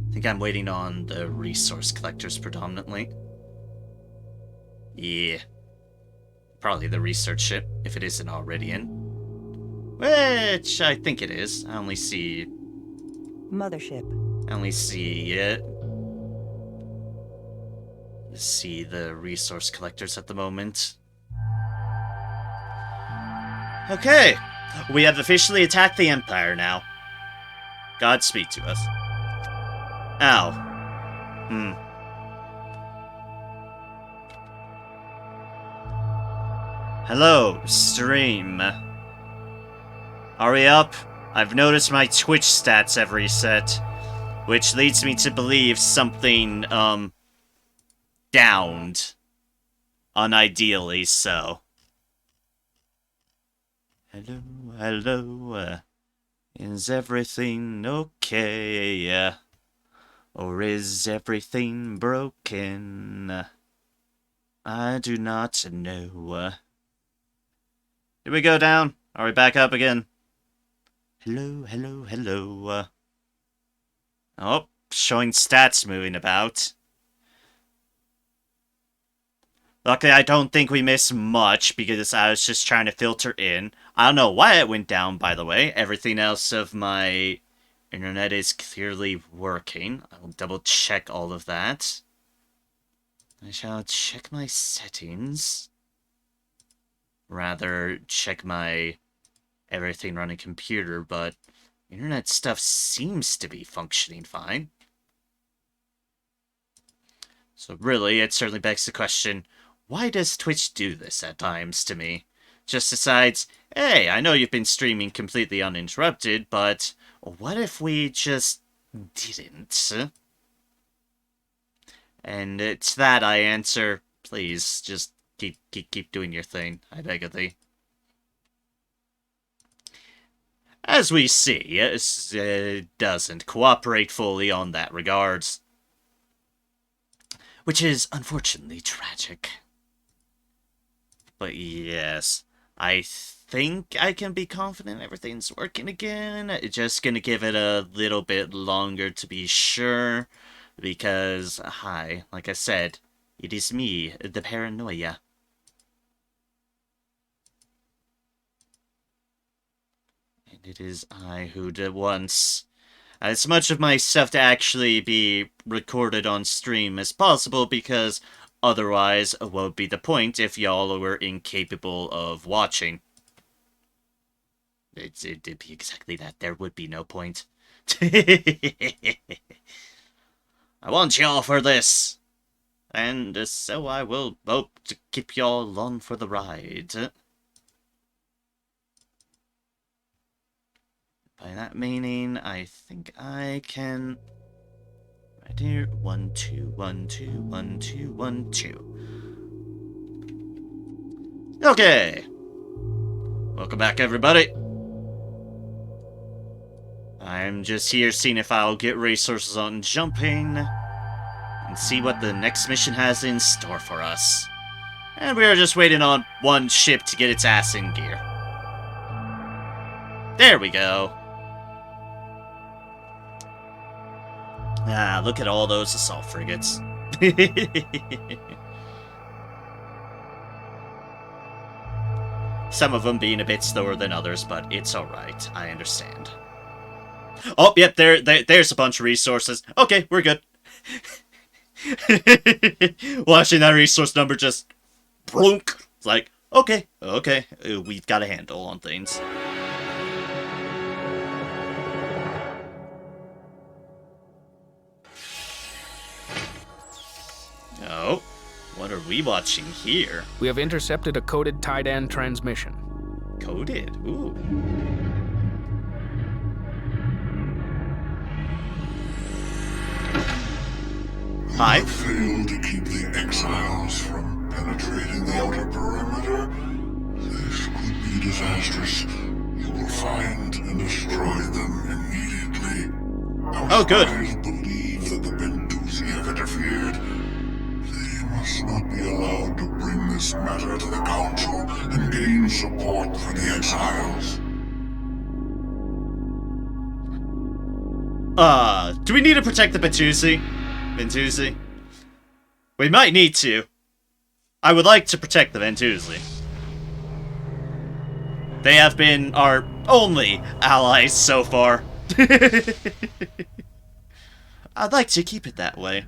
I think I'm waiting on the resource collectors predominantly. Yeah. Probably the research ship, if it isn't already in. Which I think it is. I only see Mothership. it. See the resource collectors at the moment. Okay. We have officially attacked the Empire now. Godspeed to us. Ow. Hello, stream. Are we up? I've noticed my Twitch stats have reset, which leads me to believe something, downed. Unideally so. Hello, hello, is everything okay? Or is everything broken? I do not know. Did we go down? Are we back up again? Hello, hello, hello. Oh, showing stats moving about. Luckily, I don't think we missed much because I was just trying to filter in. I don't know why it went down, by the way. Everything else of my internet is clearly working. I'll double check all of that. I shall check my settings. Rather, check my everything running computer, but internet stuff seems to be functioning fine. So really, it certainly begs the question, why does Twitch do this at times to me? Just decides, hey, I know you've been streaming completely uninterrupted, but what if we just didn't? And it's that I answer, please, just keep doing your thing, I beg of thee. As we see, it doesn't cooperate fully on that regards. Which is unfortunately tragic. But yes, I think I can be confident everything's working again. Just gonna give it a little bit longer to be sure. Because, hi, like I said, it is me, the paranoia. And it is I who wants as much of my stuff to actually be recorded on stream as possible, because otherwise, what would be the point if y'all were incapable of watching? It'd be exactly that. There would be no point. I want y'all for this. And so I will hope to keep y'all along for the ride. By that meaning, I think I can... Right here. 1, 2, 1, 2, 1, 2, 1, 2. Okay. Welcome back, everybody. I'm just here seeing if I'll get resources on jumping and see what the next mission has in store for us. And we are just waiting on one ship to get its ass in gear. There we go. Ah, look at all those assault frigates. Some of them being a bit slower than others, but it's alright. I understand. Oh, yep, there's a bunch of resources. Okay, we're good. Watching that resource number just... Plunk. It's like, okay, we've got a handle on things. Oh, what are we watching here? We have intercepted a coded Tidan transmission. Coded? Ooh. Hi. You have failed to keep the exiles from penetrating the outer perimeter. This could be disastrous. You will find and destroy them immediately. Oh, good. Our spies believe that the Bentusi have interfered. They must not be allowed to bring this matter to the Council and gain support for the exiles. Do we need to protect the Bentusi? Bentusi? We might need to. I would like to protect the Bentusi. They have been our only allies so far. I'd like to keep it that way.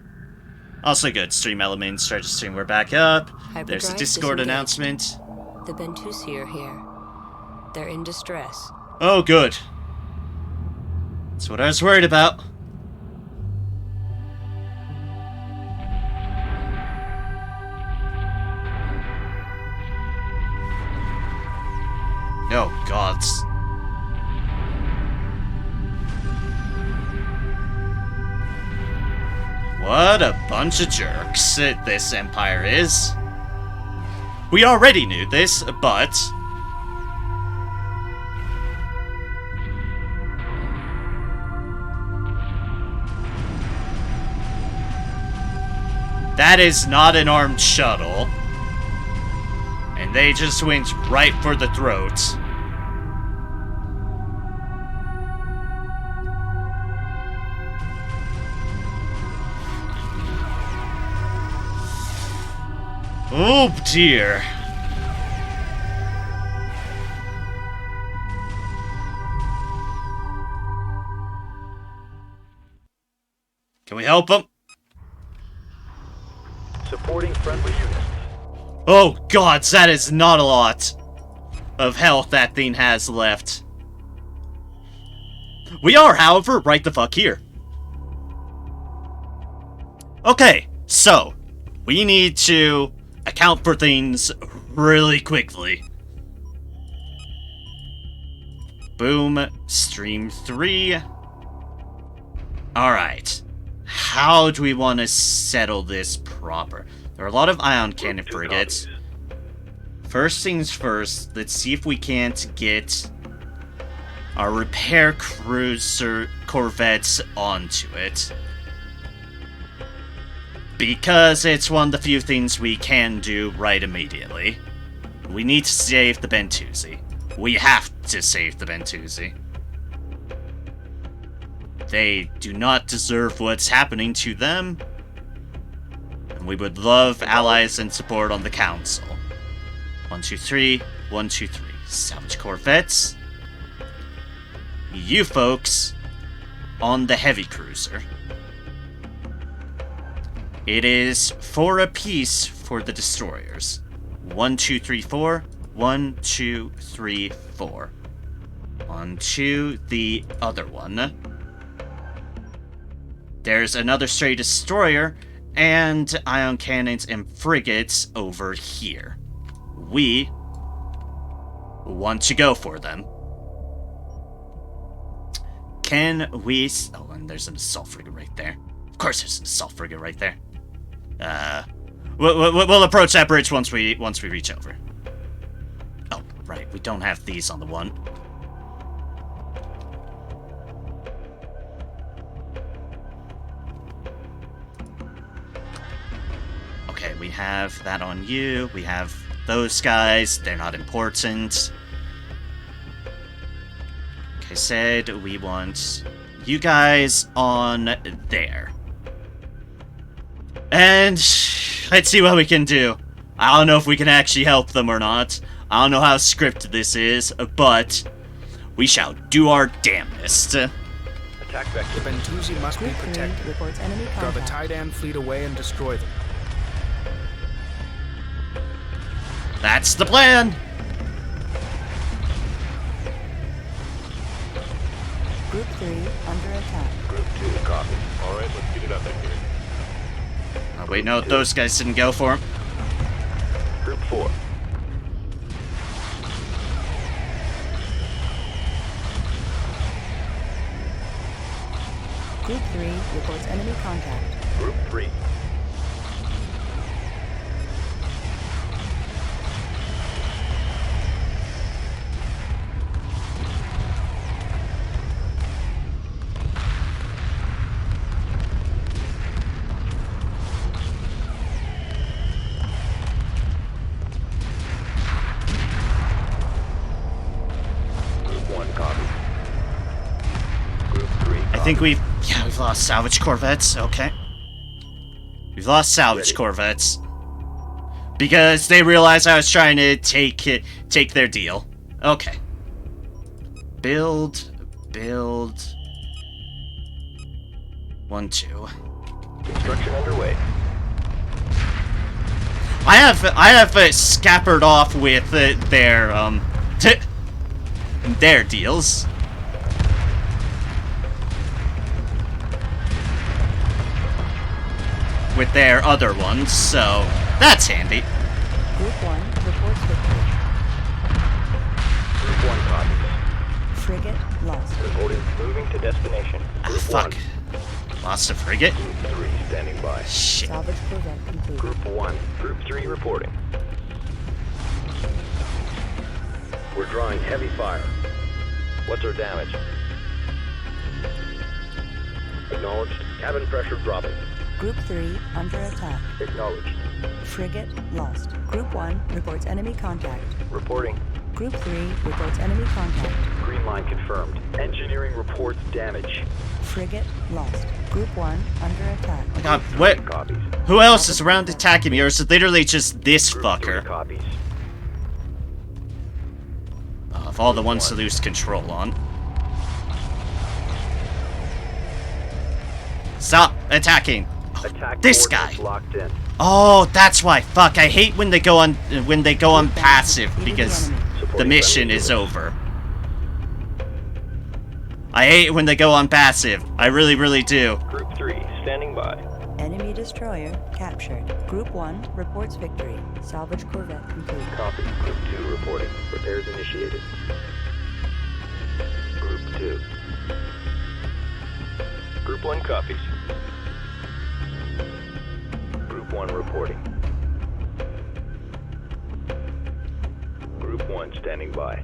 Also good, stream elements, start to stream, we're back up. There's a Discord announcement. The Bentusi are here. They're in distress. Oh, good. That's what I was worried about. Oh, gods. What a bunch of jerks this empire is. We already knew this, but... that is not an armed shuttle. And they just went right for the throat. Oh dear. Can we help him? Supporting friendly units. Oh gods, that is not a lot of health that thing has left. We are, however, right the fuck here. Okay, so we need to account for things really quickly. Boom, stream 3. Alright. How do we want to settle this proper? There are a lot of ion cannon frigates. First things first, let's see if we can't get our repair cruiser corvettes onto it. Because it's one of the few things we can do right immediately. We need to save the Bentusi. We have to save the Bentusi. They do not deserve what's happening to them. And we would love allies and support on the council. 1, 2, 3. 1, 2, 3. Salvage corvettes. You folks on the heavy cruiser. It is 4 apiece for the destroyers. 1, 2, 3, 4. 1, 2, 3, 4. On to the other one. There's another stray destroyer and ion cannons and frigates over here. We want to go for them. Can we... oh, and there's an assault frigate right there. Of course there's an assault frigate right there. We'll approach that bridge once we reach over. Oh, right, we don't have these on the one. Okay, we have that on you. We have those guys. They're not important. Like I said, we want you guys on there. And let's see what we can do. I don't know if we can actually help them or not. I don't know how scripted this is, but we shall do our damnedest. Attack vector. The Bentusi must be Group 3 protected. reports enemy Draw the contact. Tidan fleet away and destroy them. That's the plan! Group 3 under attack. Group 2, copy. Alright, let's get it up in here. Oh, wait, no, those guys didn't go for him. Group 4. Group 3 reports enemy contact. Group 3. Group 1, copy. Group 3, copy. I think we've lost salvage corvettes. Okay. We've lost salvage corvettes. Because they realized I was trying to take their deal. Okay. Build. 1, 2. Construction underway. I have scappered off with their deals. With their other ones, so that's handy. Group 1 reports victory. Group 1 copies. Frigate lost. Reporting. Moving to destination. Group Fuck. 1. Lost a frigate? Group 3 standing by. Shit. Salvage corvette complete. Group 1. Group 3 reporting. We're drawing heavy fire. What's our damage? Acknowledged. Cabin pressure dropping. Group 3 under attack. Acknowledged. Frigate lost. Group 1 reports enemy contact. Reporting. Group 3 reports enemy contact. Green line confirmed. Engineering reports damage. Frigate lost. Group 1 under attack. My God, what? Copies. Who else is around attacking me, or is it literally just this Group 3 fucker? copies. Of all the ones to lose control on. Stop attacking! Attack This coordinates guy. locked in. Oh, that's why. Fuck, I hate when they go on passive because the mission is over. I hate when they go on passive. I really, really do. Group 3 standing by. Enemy destroyer captured. Group 1 reports victory. Salvage corvette complete. Copy. Group 2 reporting. Repairs initiated. Group 2. Group 1 copies. Group 1 reporting. Group 1 standing by.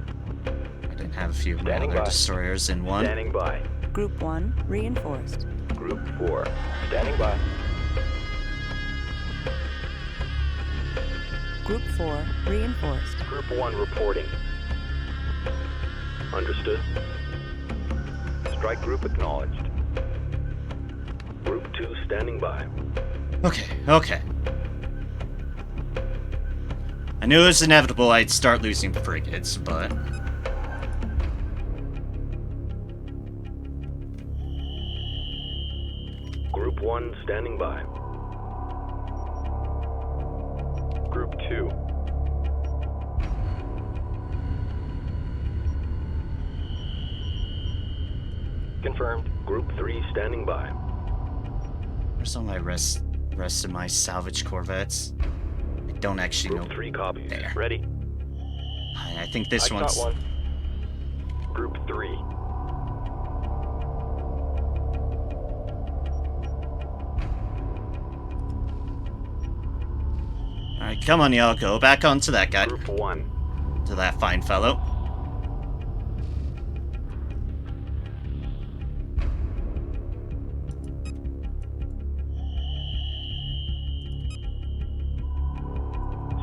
I didn't have a few of my Standing other by. destroyers in one. Standing by. Group 1 reinforced. Group 4 standing by. Group 4 reinforced. Group 1 reporting. Understood. Strike group acknowledged. Group 2 standing by. Okay. I knew it was inevitable I'd start losing frigates, but... Group 1 standing by. Group 2. Confirmed. Group 3 standing by. Where's all my rest of my salvage corvettes? I don't actually Group know. 3 copies. There. Ready? I think this I one's... got one. Group 3. Alright, come on y'all, go back onto that guy. Group 1. To that fine fellow.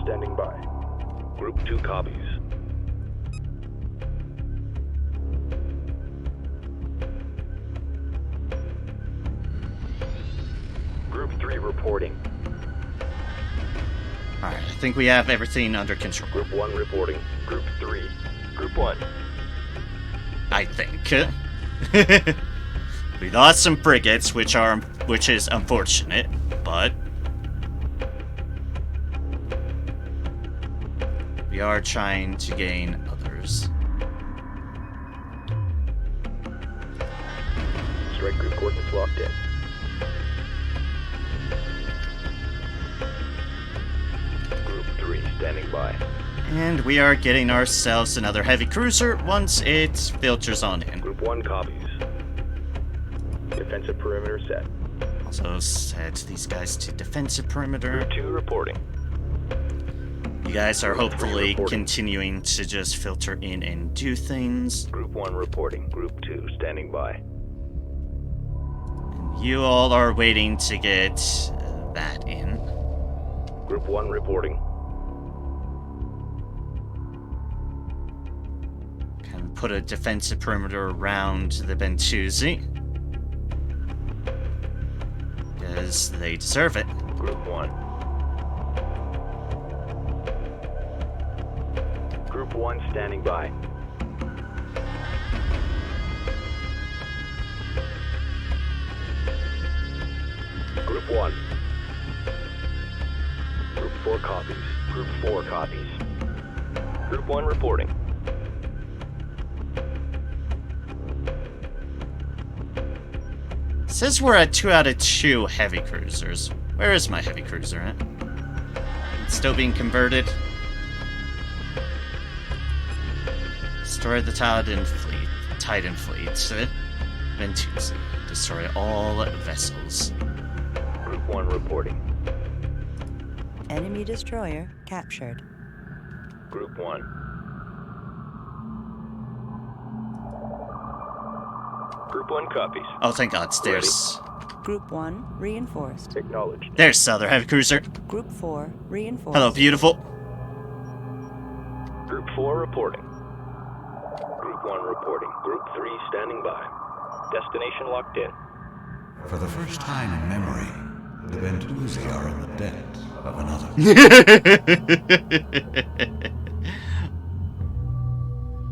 Standing by. Group 2 copies. Group 3 reporting. Alright, I think we have everything under control. Group 1 reporting. Group 3. Group 1. I think. We lost some frigates, which is unfortunate, but we are trying to gain others. Strike group coordinates locked in. Group 3 standing by. And we are getting ourselves another heavy cruiser once it filters on in. Group 1 copies. Defensive perimeter set. Also set these guys to defensive perimeter. Group 2 reporting. You guys are Group three hopefully reporting. continuing to just filter in and do things. Group 1 reporting. Group 2 standing by. You all are waiting to get that in. Group 1 reporting. Kind of put a defensive perimeter around the Bentusi. because they deserve it. Group 1. Group 1 standing by. Group 1. Group 4 copies. Group 4 copies. Group 1 reporting. Says we're at 2 out of 2 heavy cruisers. Where is my heavy cruiser at? It's still being converted. Destroy the Titan fleet. Ventusi. Destroy all vessels. Group 1 reporting. Enemy destroyer captured. Group 1. Group 1 copies. Oh, thank God. There's Group 1 reinforced. Acknowledged. There's the other heavy cruiser. Group 4 reinforced. Hello, beautiful. Group 4 reporting. Group 1 reporting. Group 3 standing by. Destination locked in. For the first time in memory, the Ventusi are in the debt of another.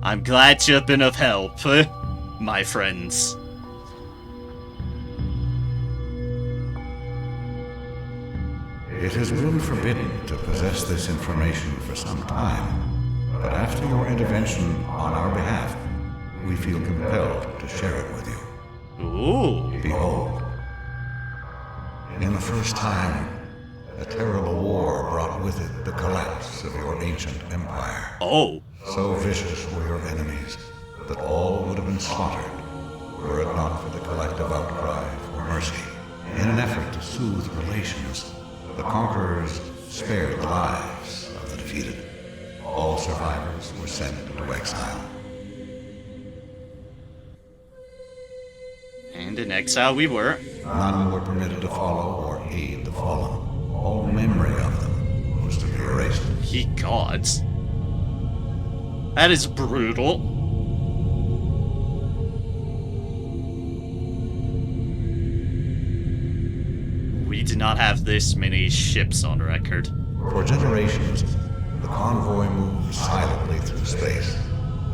I'm glad to have been of help, my friends. It has been forbidden to possess this information for some time, but after your intervention on our behalf, we feel compelled to share it with you. Ooh. Behold, in the first time, a terrible war brought with it the collapse of your ancient empire. Oh. So vicious were your enemies that all would have been slaughtered were it not for the collective outcry for mercy. In an effort to soothe relations, the conquerors spared the lives of the defeated. All survivors were sent into exile. And in exile we were. None were permitted to follow or aid the fallen. All memory of them was to be erased. Ye gods. That is brutal. We did not have this many ships on record. For generations, the convoy moved silently through space.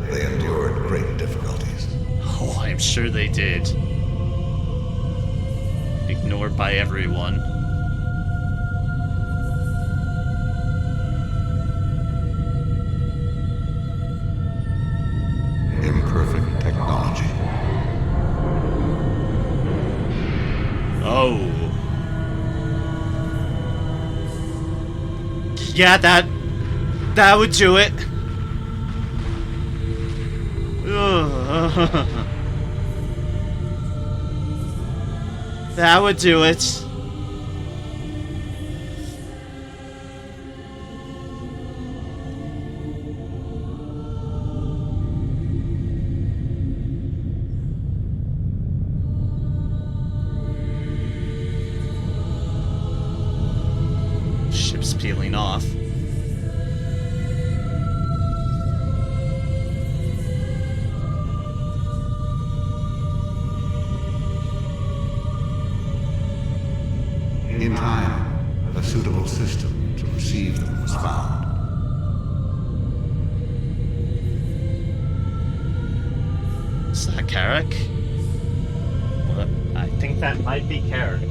They endured great difficulties. Oh, I'm sure they did. Ignored by everyone. Imperfect technology. Oh. Yeah, that would do it. Ugh. That would do it. Ship's peeling off. In time, a suitable system to receive them was found. Is that Carrick? Well, I think that might be Carrick.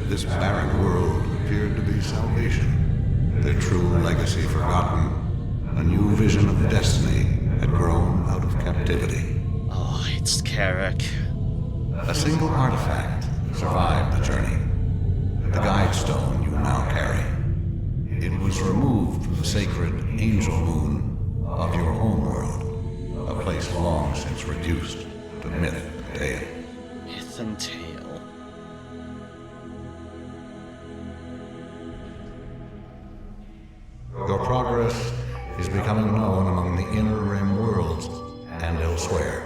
This barren world appeared to be salvation. Their true legacy forgotten, a new vision of destiny had grown out of captivity. Oh, it's Carrick. A single artifact survived the journey. The guide stone you now carry. It was removed from the sacred angel moon of your homeworld, a place long since reduced to myth and tale. Myth and tale. Your progress is becoming known among the inner rim worlds and elsewhere.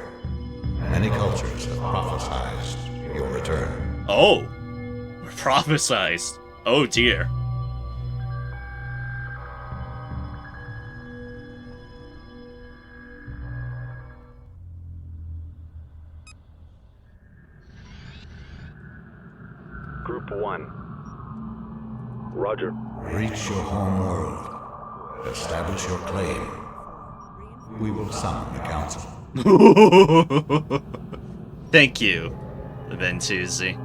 Many cultures have prophesized your return. Oh! We're prophesized. Oh dear. Group 1. Roger. Reach your home world. Establish your claim. We will summon the council. Thank you, Ventuzi.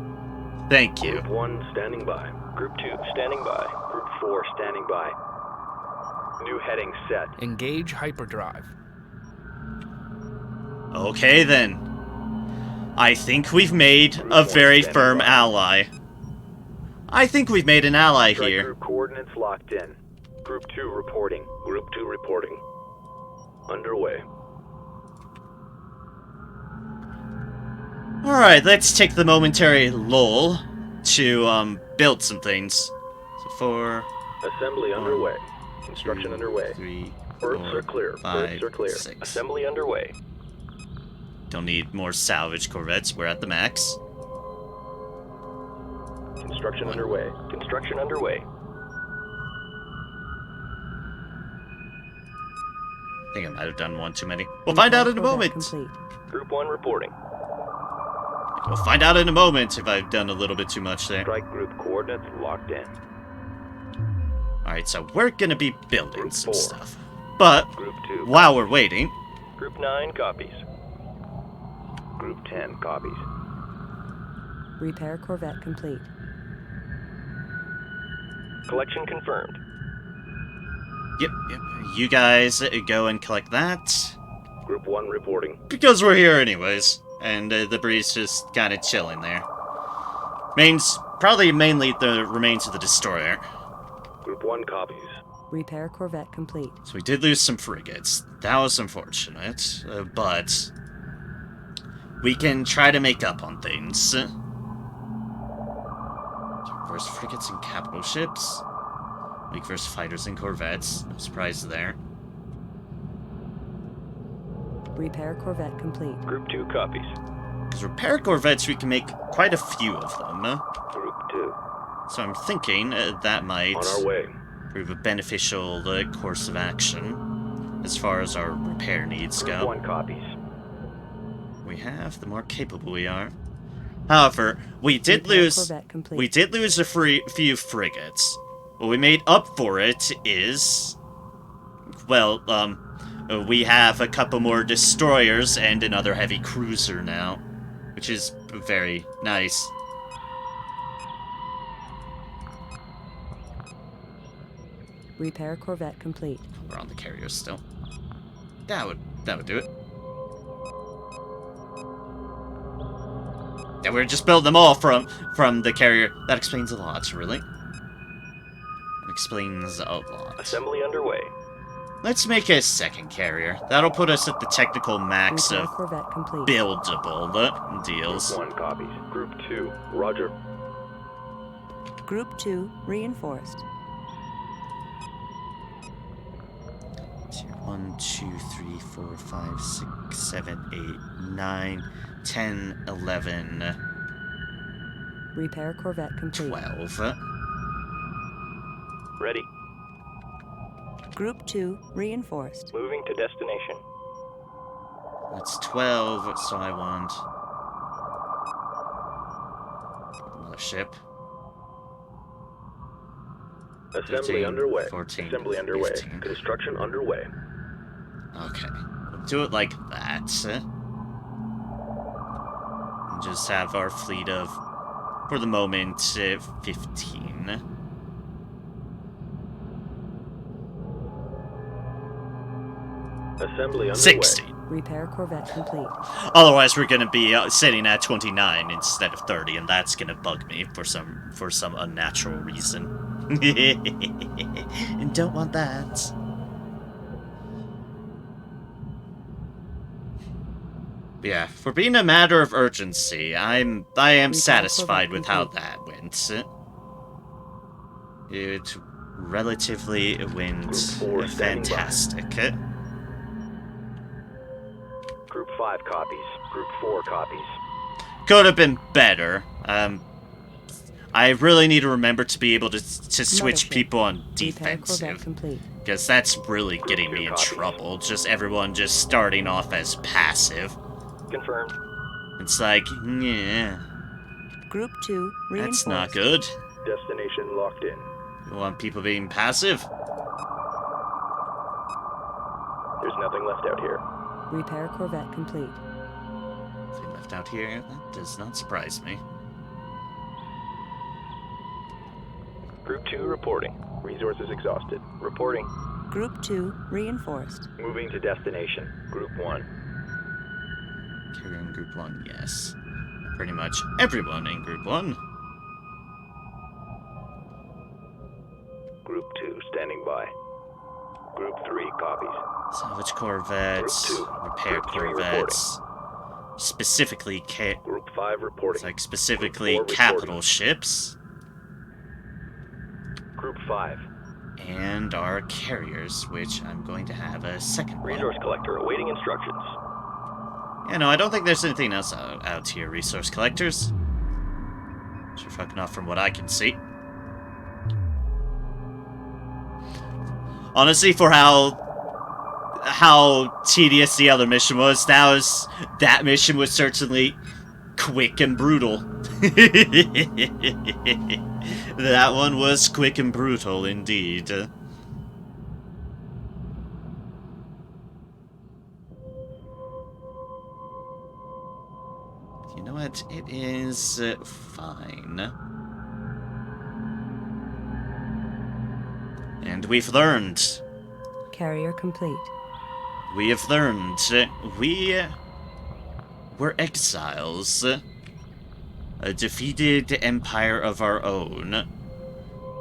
Thank you. Group 1 standing by. Group 2 standing by. Group 4 standing by. New heading set. Engage hyperdrive. Okay then. I think we've made a very firm ally. I think we've made an ally Strike here. group coordinates locked in. Group 2 reporting. Group 2 reporting. Underway. Alright, let's take the momentary lull to build some things. So 4, Assembly underway. Construction 2, underway. 3, Berths 4, are clear. 5, Berths are clear. 6. Assembly underway. Don't need more salvage corvettes. We're at the max. Construction underway. Construction underway. I think I might have done one too many. We'll find out in a moment. Complete. Group 1 reporting. We'll find out in a moment if I've done a little bit too much there. Strike group coordinates locked in. Alright, so we're gonna be building Group some 4. stuff. But, Group 2. while we're waiting, Group 9 copies. Group 10 copies. Repair Corvette complete. Collection confirmed. yep, you guys go and collect that. Group 1 reporting. Because we're here anyways. And the breeze just kind of chilling there. Probably mainly the remains of the destroyer. Group 1 copies. Repair Corvette complete. So we did lose some frigates. That was unfortunate, but we can try to make up on things. Versus frigates and capital ships. Weak versus fighters and corvettes. No surprise there. Repair Corvette complete. Group 2 copies. Because repair corvettes, we can make quite a few of them. Group 2. So I'm thinking that might On our way. prove a beneficial course of action as far as our repair needs Group go. 1 copies. We have, the more capable we are. However, we did Repair lose Corvette complete. a few frigates. What we made up for it is, well, we have a couple more destroyers and another heavy cruiser now, which is very nice. Repair Corvette complete. We're on the carrier still. That would do it. Yeah, we're just building them all from the carrier. That explains a lot, really. That explains a lot. Assembly underway. Let's make a second carrier. That'll put us at the technical max Repair of Corvette complete. buildable deals. Group 1 copies. Group 2. Roger. Group 2 reinforced. 1, 2, 3, 4, 5, 6, 7, 8, 9, 10, 11, Repair Corvette complete. 12. Ready. Group 2 reinforced. Moving to destination. That's 12, so I want another ship. Assembly 13, underway. 14, Assembly underway. 15. Construction underway. Okay. We'll do it like that. And just have our fleet of, for the moment, 15. Assembly underway. 60. Repair Corvette complete. Otherwise, we're gonna be sitting at 29 instead of 30, and that's gonna bug me for some unnatural reason. And don't want that. Yeah, for being a matter of urgency, I am satisfied with how that went. It relatively went Group 4 standing by. fantastic. Group 5 copies. Group 4 copies. Could have been better. I really need to remember to be able to switch Mothership. people on Repair Corvette defensive. complete. Because that's really getting me in Copies. trouble. Just everyone just starting off as passive. Confirmed. It's like, yeah. Group 2 reinforced. That's not good. Destination locked in. You want people being passive? There's nothing left out here. Repair Corvette complete. Nothing left out here. That does not surprise me. Group 2 reporting. Resources exhausted. Reporting. Group 2 reinforced. Moving to destination. Group 1. Carrying Group 1, yes. Pretty much everyone in Group 1. Group 2 standing by. Group 3 copies. Salvage corvettes, Group 2. repair Group 3 corvettes. Specifically, Group 5 reporting. it's like specifically Group 4 capital reporting. ships. Group 5. And our carriers, which I'm going to have a second one. Resource collector awaiting instructions. Yeah, no, I don't think there's anything else out here, resource collectors. Sure fucking off from what I can see. Honestly, for how tedious the other mission was, that mission was certainly quick and brutal. That one was quick and brutal indeed. You know what? It is fine. And we've learned. Carrier complete. We have learned. We were exiles. A defeated empire of our own.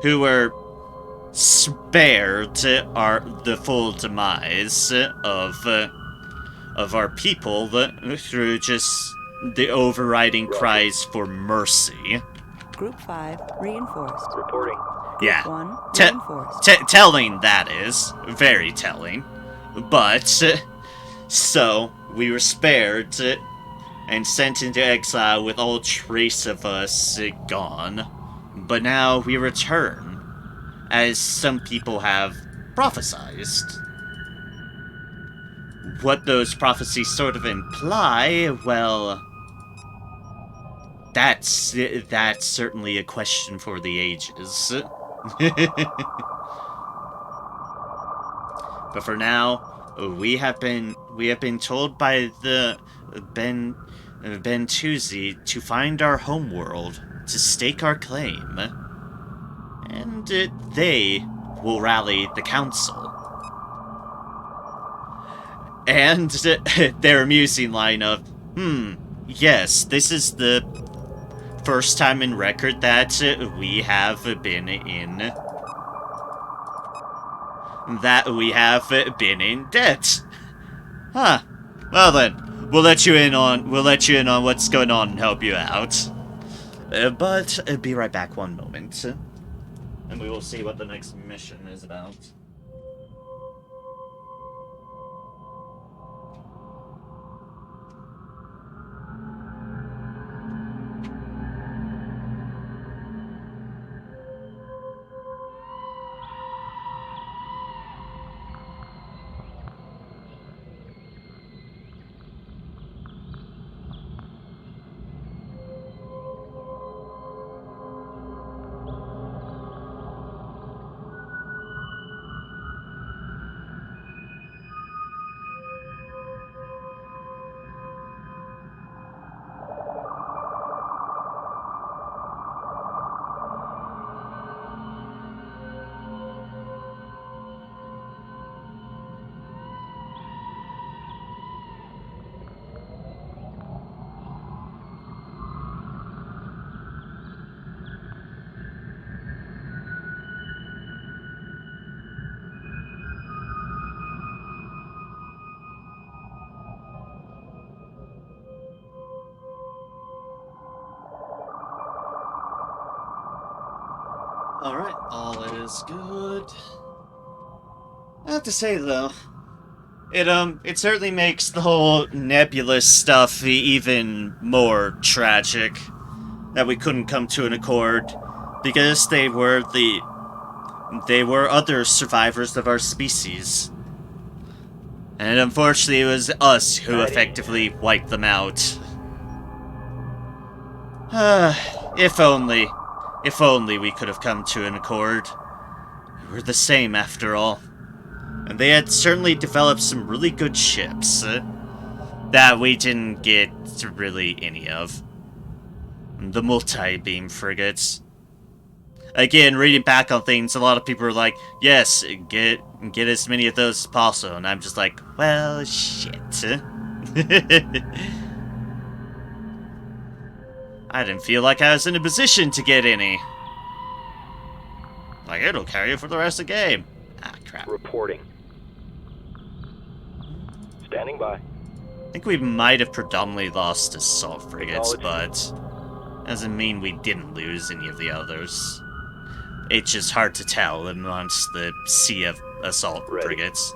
Who were spared the full demise of our people through just the overriding cries for mercy. Group 5 reinforced. Reporting. Yeah. 1 Te- reinforced. telling, that is. Very telling. But, so, we were spared and sent into exile with all trace of us gone. But now we return, as some people have prophesized. What those prophecies sort of imply, well, that's certainly a question for the ages. But for now, we have been told by the Ben Tuzi to find our homeworld, to stake our claim, and they will rally the council. And their amusing line of, yes, this is the first time in record that we have been in debt. Huh. Well then, we'll let you in on what's going on and help you out. But be right back one moment, and we will see what the next mission is about. Alright, all is good. I have to say, though, it certainly makes the whole nebulous stuff even more tragic. That we couldn't come to an accord, because they were other survivors of our species. And unfortunately, it was us who effectively wiped them out. If only. If only we could have come to an accord. We were the same after all. And they had certainly developed some really good ships that we didn't get really any of. The multi-beam frigates. Again, reading back on things, a lot of people are like, yes, get as many of those as possible. And I'm just like, well, shit. I didn't feel like I was in a position to get any. Like, it'll carry you for the rest of the game. Ah, crap. Reporting. Standing by. I think we might have predominantly lost assault frigates, but doesn't mean we didn't lose any of the others. It's just hard to tell amongst the sea of assault frigates.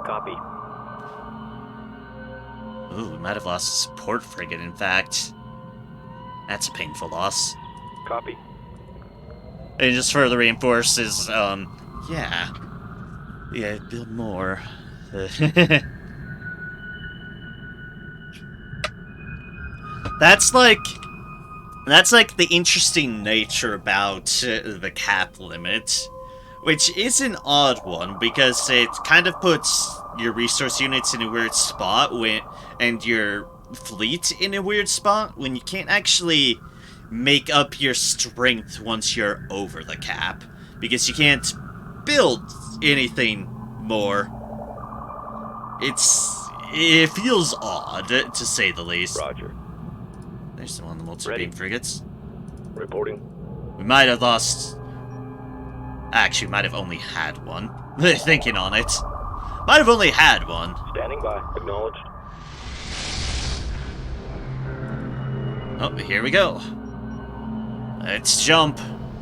Copy. Ooh, we might have lost a support frigate, in fact. That's a painful loss. Copy. It just further reinforces, yeah, build more. That's like the interesting nature about the cap limit, which is an odd one because it kind of puts your resource units in a weird spot and your fleet in a weird spot when you can't actually make up your strength once you're over the cap, because you can't build anything more. It feels odd, to say the least. Roger. There's some on the multi-beam frigates. Reporting. We might have lost... Actually, might have only had one. Thinking on it. Might have only had one. Standing by. Acknowledged. Oh, here we go. Let's jump.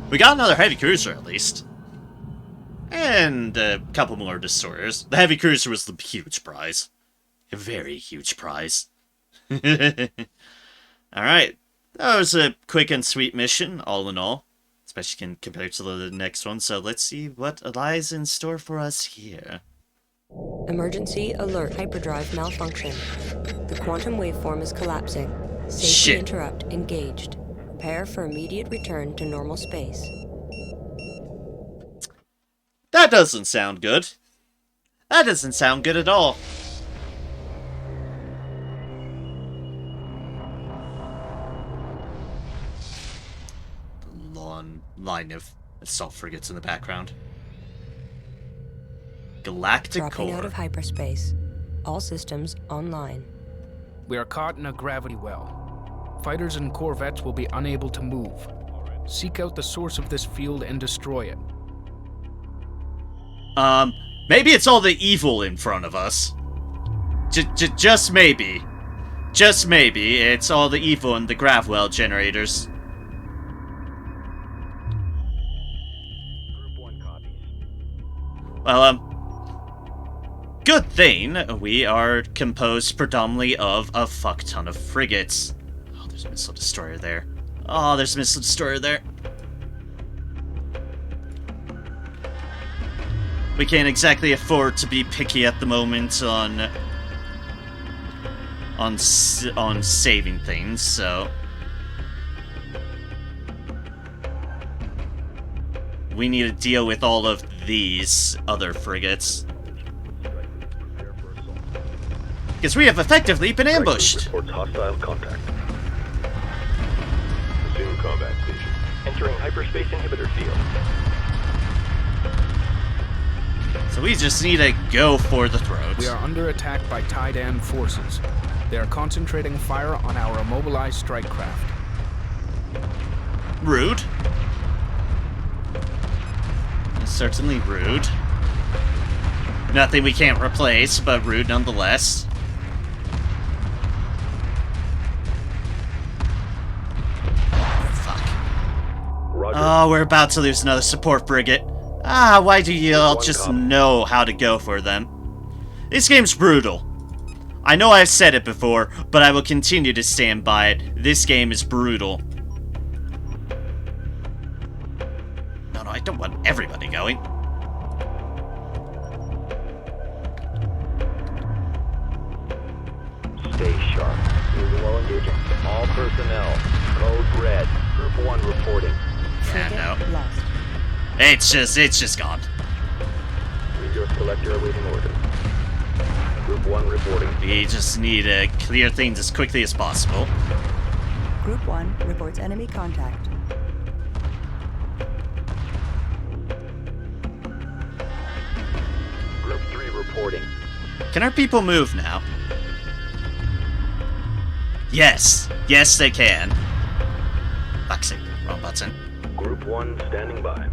We got another heavy cruiser, at least. And a couple more destroyers. The heavy cruiser was the huge prize. A very huge prize. Alright. That was a quick and sweet mission, all in all. Especially compared to the next one. So let's see what lies in store for us here. Emergency alert. Hyperdrive malfunction. The quantum waveform is collapsing. Safety Shit. interrupt engaged. Prepare for immediate return to normal space. That doesn't sound good. That doesn't sound good at all. The long line of assault frigates in the background. Galactic Dropping out Core. of hyperspace. All systems online. We are caught in a gravity well. Fighters and corvettes will be unable to move. Seek out the source of this field and destroy it. Maybe it's all the evil in front of us. Just maybe. Just maybe it's all the evil in the Gravwell generators. Group 1 copies. Well, good thing we are composed predominantly of a fuck ton of frigates. Oh, there's a missile destroyer there. Oh, there's a missile destroyer there. We can't exactly afford to be picky at the moment on saving things, so we need to deal with all of these other frigates. Because we have effectively been ambushed. Reports hostile contact. Resume combat station. Entering hyperspace inhibitor field. So we just need to go for the throat. We are under attack by Taidan forces. They are concentrating fire on our immobilized strike craft. Rude. Certainly rude. Nothing we can't replace, but rude nonetheless. Fuck. Roger. Oh, we're about to lose another support frigate. Ah, why do you all just know how to go for them? This game's brutal. I know I've said it before, but I will continue to stand by it. This game is brutal. No, I don't want everybody going. Stay sharp. Moving while engaging. All personnel. Code red. Group 1 reporting. Yeah, Frigate no. lost. It's just gone. Resource collector awaiting order. Group 1 reporting. We just need to clear things as quickly as possible. Group 1 reports enemy contact. Group 3 reporting. Can our people move now? Yes. Yes, they can. Fuck's sake. Wrong button. Group 1 standing by.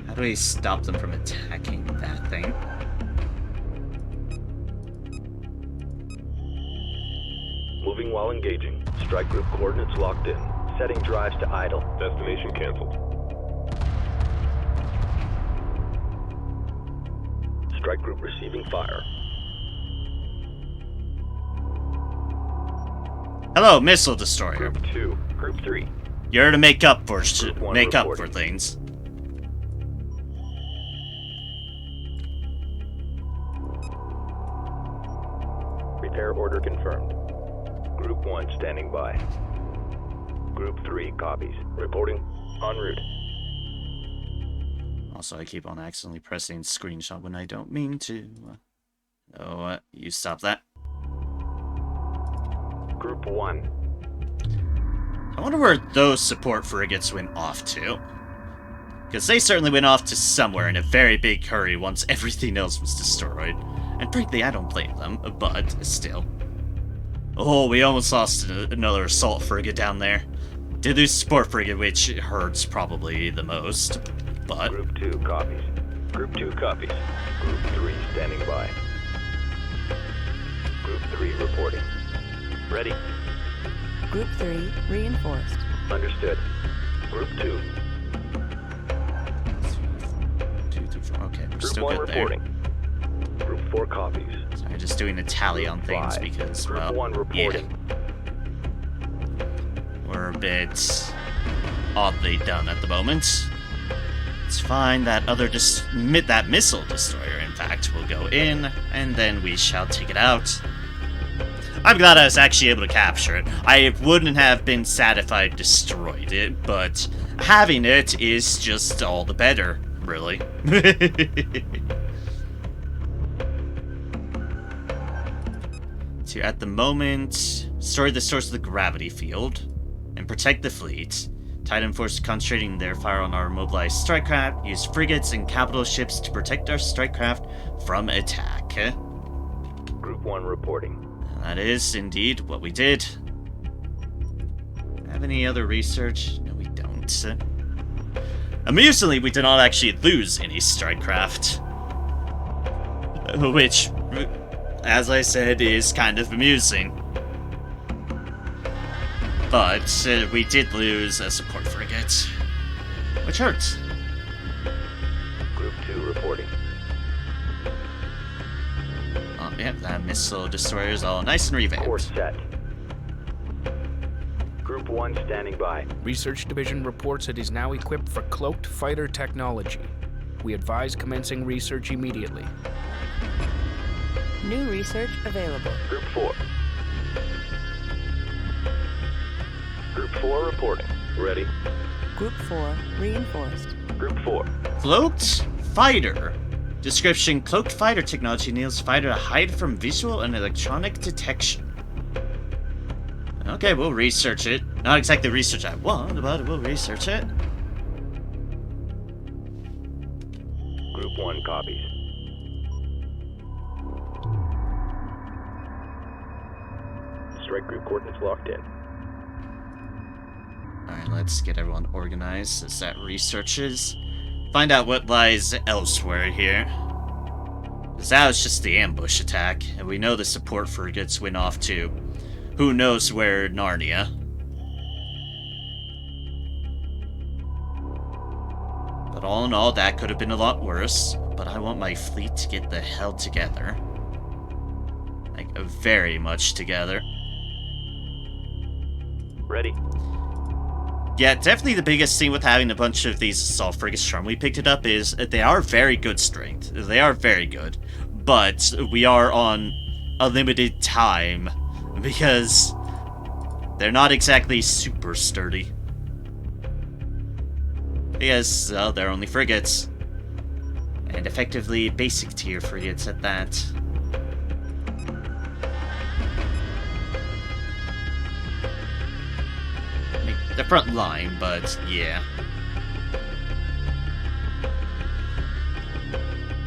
How do we stop them from attacking that thing? Moving while engaging. Strike group coordinates locked in. Setting drives to idle. Destination canceled. Strike group receiving fire. Hello, missile destroyer. Group 2. Group 3. You're to make up for Group one make up for reporting. things. Repair order confirmed. Group 1 standing by. Group 3 copies. Reporting en route. Also, I keep on accidentally pressing screenshot when I don't mean to. Oh, you stop that. Group 1. I wonder where those support frigates went off to. Because they certainly went off to somewhere in a very big hurry once everything else was destroyed. And frankly, I don't blame them, but still. Oh, we almost lost another assault frigate down there. Did lose support frigate, which hurts probably the most, but... Group 2 copies. Group 2 copies. Group 3 standing by. Group 3 reporting. Ready. Group 3 reinforced. Understood. Group 2. Okay, we're Group still 1 good there. reporting. Group 4 copies. Sorry, just doing a tally on things 5. because, Group well, 1 reporting. yeah. We're a bit oddly done at the moment. It's fine, that that missile destroyer, in fact, will go in, and then we shall take it out. I'm glad I was actually able to capture it. I wouldn't have been sad if I destroyed it, but having it is just all the better, really. So at the moment, destroy the source of the gravity field, and protect the fleet. Titan forces concentrating their fire on our mobilized strike craft. Use frigates and capital ships to protect our strike craft from attack. Group 1 reporting. And that is indeed what we did. Have any other research? No, we don't. Amusingly, we did not actually lose any strike craft. Which, as I said, is kind of amusing. But we did lose a support frigate, which hurts. Group 2 reporting. Oh, yeah, that missile destroyer is all nice and revamped. Course set. Group 1 standing by. Research Division reports it is now equipped for cloaked fighter technology. We advise commencing research immediately. New research available. Group 4. Group 4 reporting. Ready. Group 4 reinforced. Group 4. Cloaked fighter. Description: cloaked fighter technology enables fighter to hide from visual and electronic detection. Okay, we'll research it. Not exactly research I want, but we'll research it. Group 1 copies. Strike group coordinates locked in. Alright, let's get everyone organized as that researches. Find out what lies elsewhere here. Because that was just the ambush attack, and we know the support frigates went off to who knows where in Narnia. But all in all, that could have been a lot worse. But I want my fleet to get the hell together. Like, very much together. Ready. Yeah, definitely the biggest thing with having a bunch of these assault frigates from we picked it up is they are very good strength. They are very good. But we are on a limited time because they're not exactly super sturdy. Because, well, they're only frigates. And effectively basic tier frigates at that. The front line, but yeah.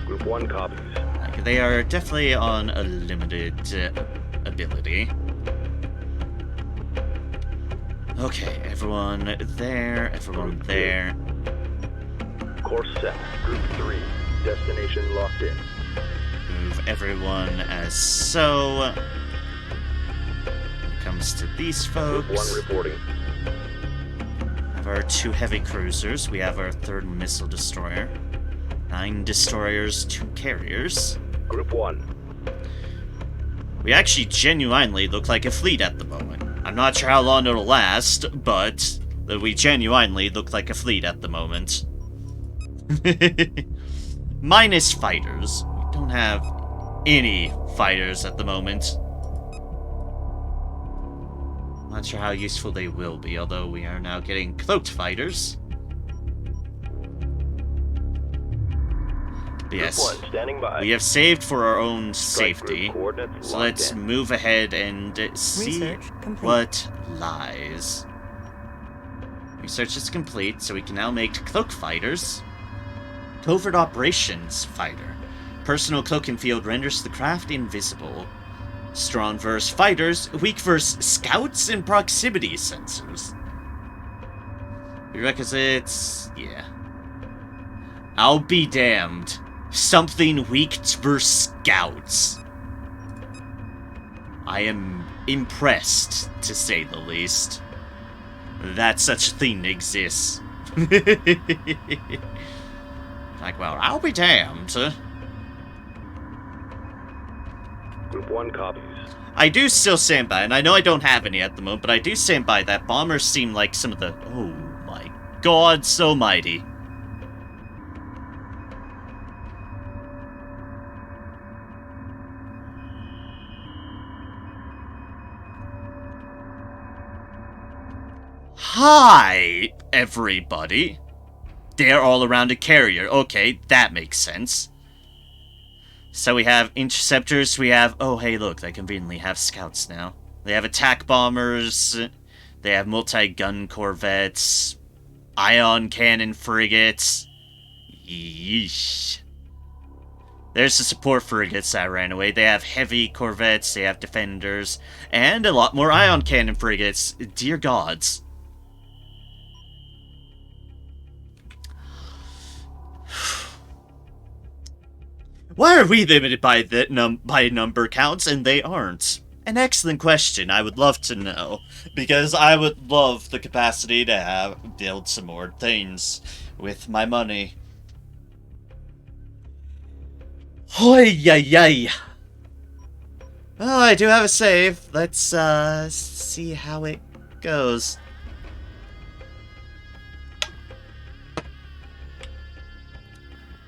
Group 1 copies. Like, they are definitely on a limited ability. Okay, everyone there. Course set. Group 3. Destination locked in. Move everyone as so. When it comes to these Group 1 folks, reporting. have our 2 heavy cruisers. We have our 3rd missile destroyer. 9 destroyers, 2 carriers. Group 1. We actually genuinely look like a fleet at the moment. I'm not sure how long it'll last, but we genuinely look like a fleet at the moment. Minus fighters. We don't have any fighters at the moment. Not sure how useful they will be, although we are now getting cloaked fighters. Yes. Group 1 standing by. We have saved for our own Strike safety. group coordinates So locked let's in. move ahead and see Research complete. what lies. Research is complete, so we can now make cloak fighters. Covert operations fighter. Personal cloak and field renders the craft invisible. Strong versus fighters, weak versus scouts and proximity sensors. Prerequisites, yeah. I'll be damned. Something weak versus scouts. I am impressed, to say the least, that such a thing exists. Like, well, I'll be damned. Group 1 copies. I do still stand by, and I know I don't have any at the moment, but I do stand by that bombers seem like some of the... Oh my god, so mighty. Hi, everybody. They're all around a carrier. Okay, that makes sense. So we have interceptors, we have... Oh, hey, look, they conveniently have scouts now. They have attack bombers, they have multi-gun corvettes, ion cannon frigates. Yeesh. There's the support frigates that ran away. They have heavy corvettes, they have defenders, and a lot more ion cannon frigates. Dear gods. Why are we limited by by number counts and they aren't? An excellent question. I would love to know, because I would love the capacity to build some more things with my money. Hoi yay yay. Well, I do have a save. Let's see how it goes.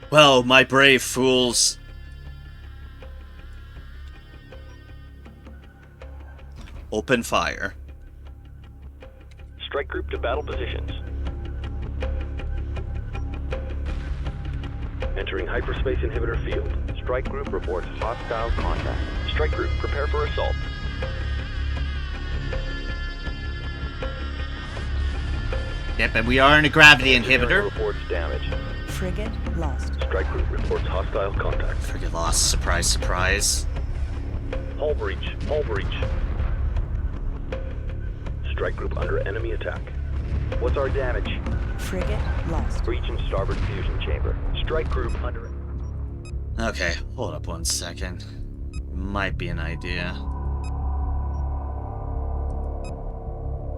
Well, my brave fools. Open fire. Strike group to battle positions. Entering hyperspace inhibitor field. Strike group reports hostile contact. Strike group, prepare for assault. Yep, and we are in a gravity inhibitor. Reports damage. Frigate lost. Strike group reports hostile contact. Frigate lost. Surprise, surprise. Hull breach. Hull breach. Strike group under enemy attack. What's our damage? Frigate lost. Breach in starboard fusion chamber. Strike group under... Okay, hold up one second. Might be an idea.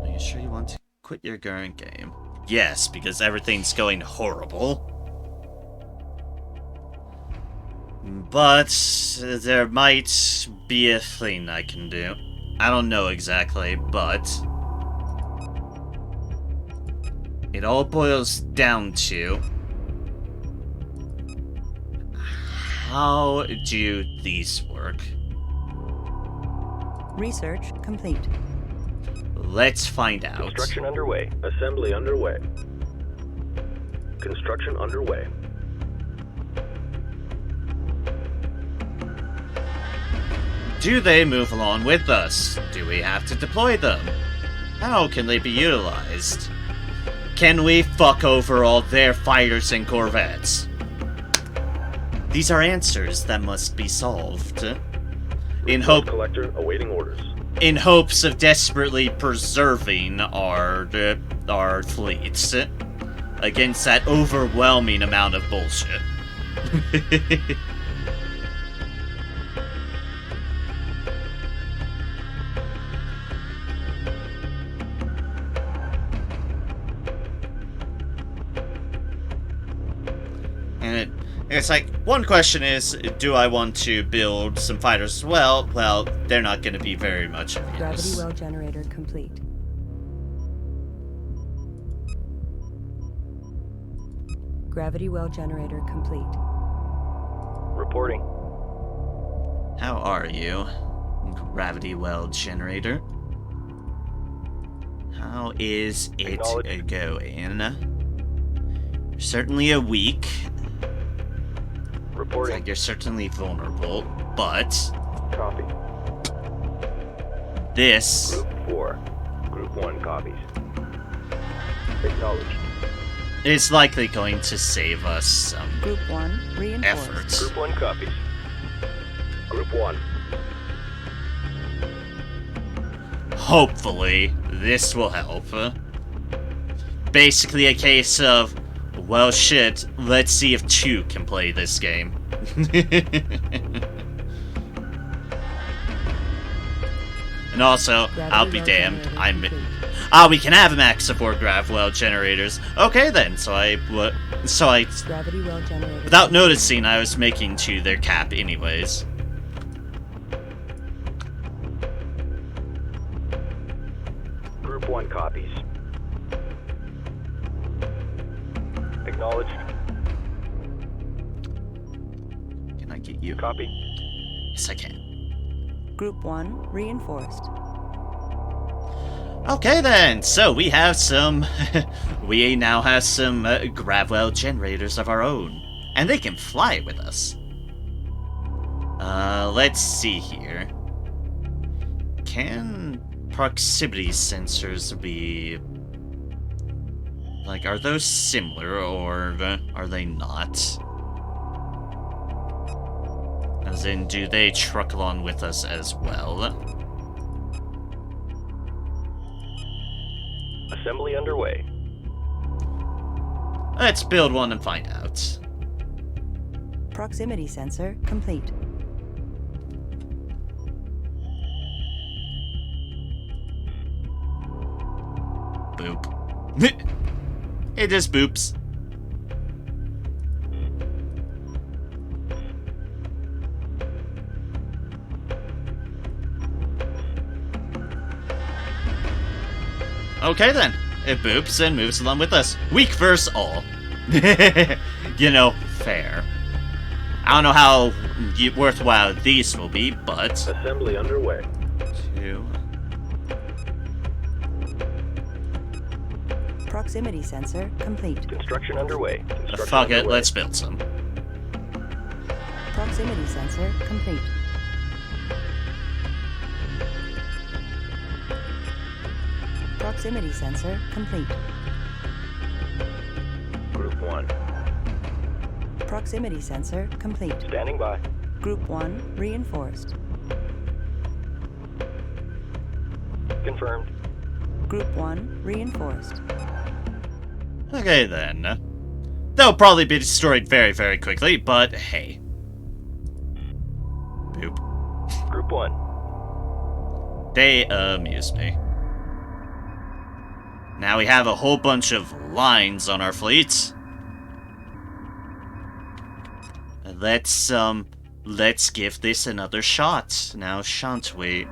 Are you sure you want to quit your current game? Yes, because everything's going horrible. But there might be a thing I can do. I don't know exactly, but... it all boils down to how do these work? Research complete. Let's find out. Construction underway. Assembly underway. Construction underway. Do they move along with us? Do we have to deploy them? How can they be utilized? Can we fuck over all their fighters and corvettes? These are answers that must be solved. Resource collector awaiting orders. In hopes of desperately preserving our fleets against that overwhelming amount of bullshit. And it's like, one question is, do I want to build some fighters as well? Well, they're not going to be very much of use. Gravity well generator complete. Gravity well generator complete. Reporting. How are you, gravity well generator? How is it going? You're certainly a weak. Reporting. Like you're certainly vulnerable, but Copy. this Group 4. Group 1 copies. Acknowledged. is likely going to save us some Group 1 reinforced. effort. Group 1 copies. Group 1. Hopefully, this will help. Basically a case of, well shit, let's see if 2 can play this game. And also, I'll be damned, we can have max support Gravwell generators. Okay then, so I, Gravity well generator. without noticing, I was making 2 their cap anyways. Group 1 copies. Acknowledged. Can I get you? Copy. Yes, I can. Group 1 reinforced. Okay then, so we have some, we now have some Gravwell generators of our own. And they can fly with us. Let's see here. Can proximity sensors be... like, are those similar, or are they not? As in, do they truck along with us as well? Assembly underway. Let's build one and find out. Proximity sensor complete. Boop. It just boops. Okay then. It boops and moves along with us. Weak versus all. You know, fair. I don't know how worthwhile these will be, but... Assembly underway. 2... Proximity sensor complete. Construction underway. Construction Fuck it, underway. let's build some. Proximity sensor complete. Proximity sensor complete. Group 1. Proximity sensor complete. Standing by. Group 1 reinforced. Confirmed. Group 1 reinforced. Okay then. They'll probably be destroyed very, very quickly, but hey. Boop. Group 1. They amuse me. Now we have a whole bunch of lines on our fleet. Let's give this another shot. Now, shan't we?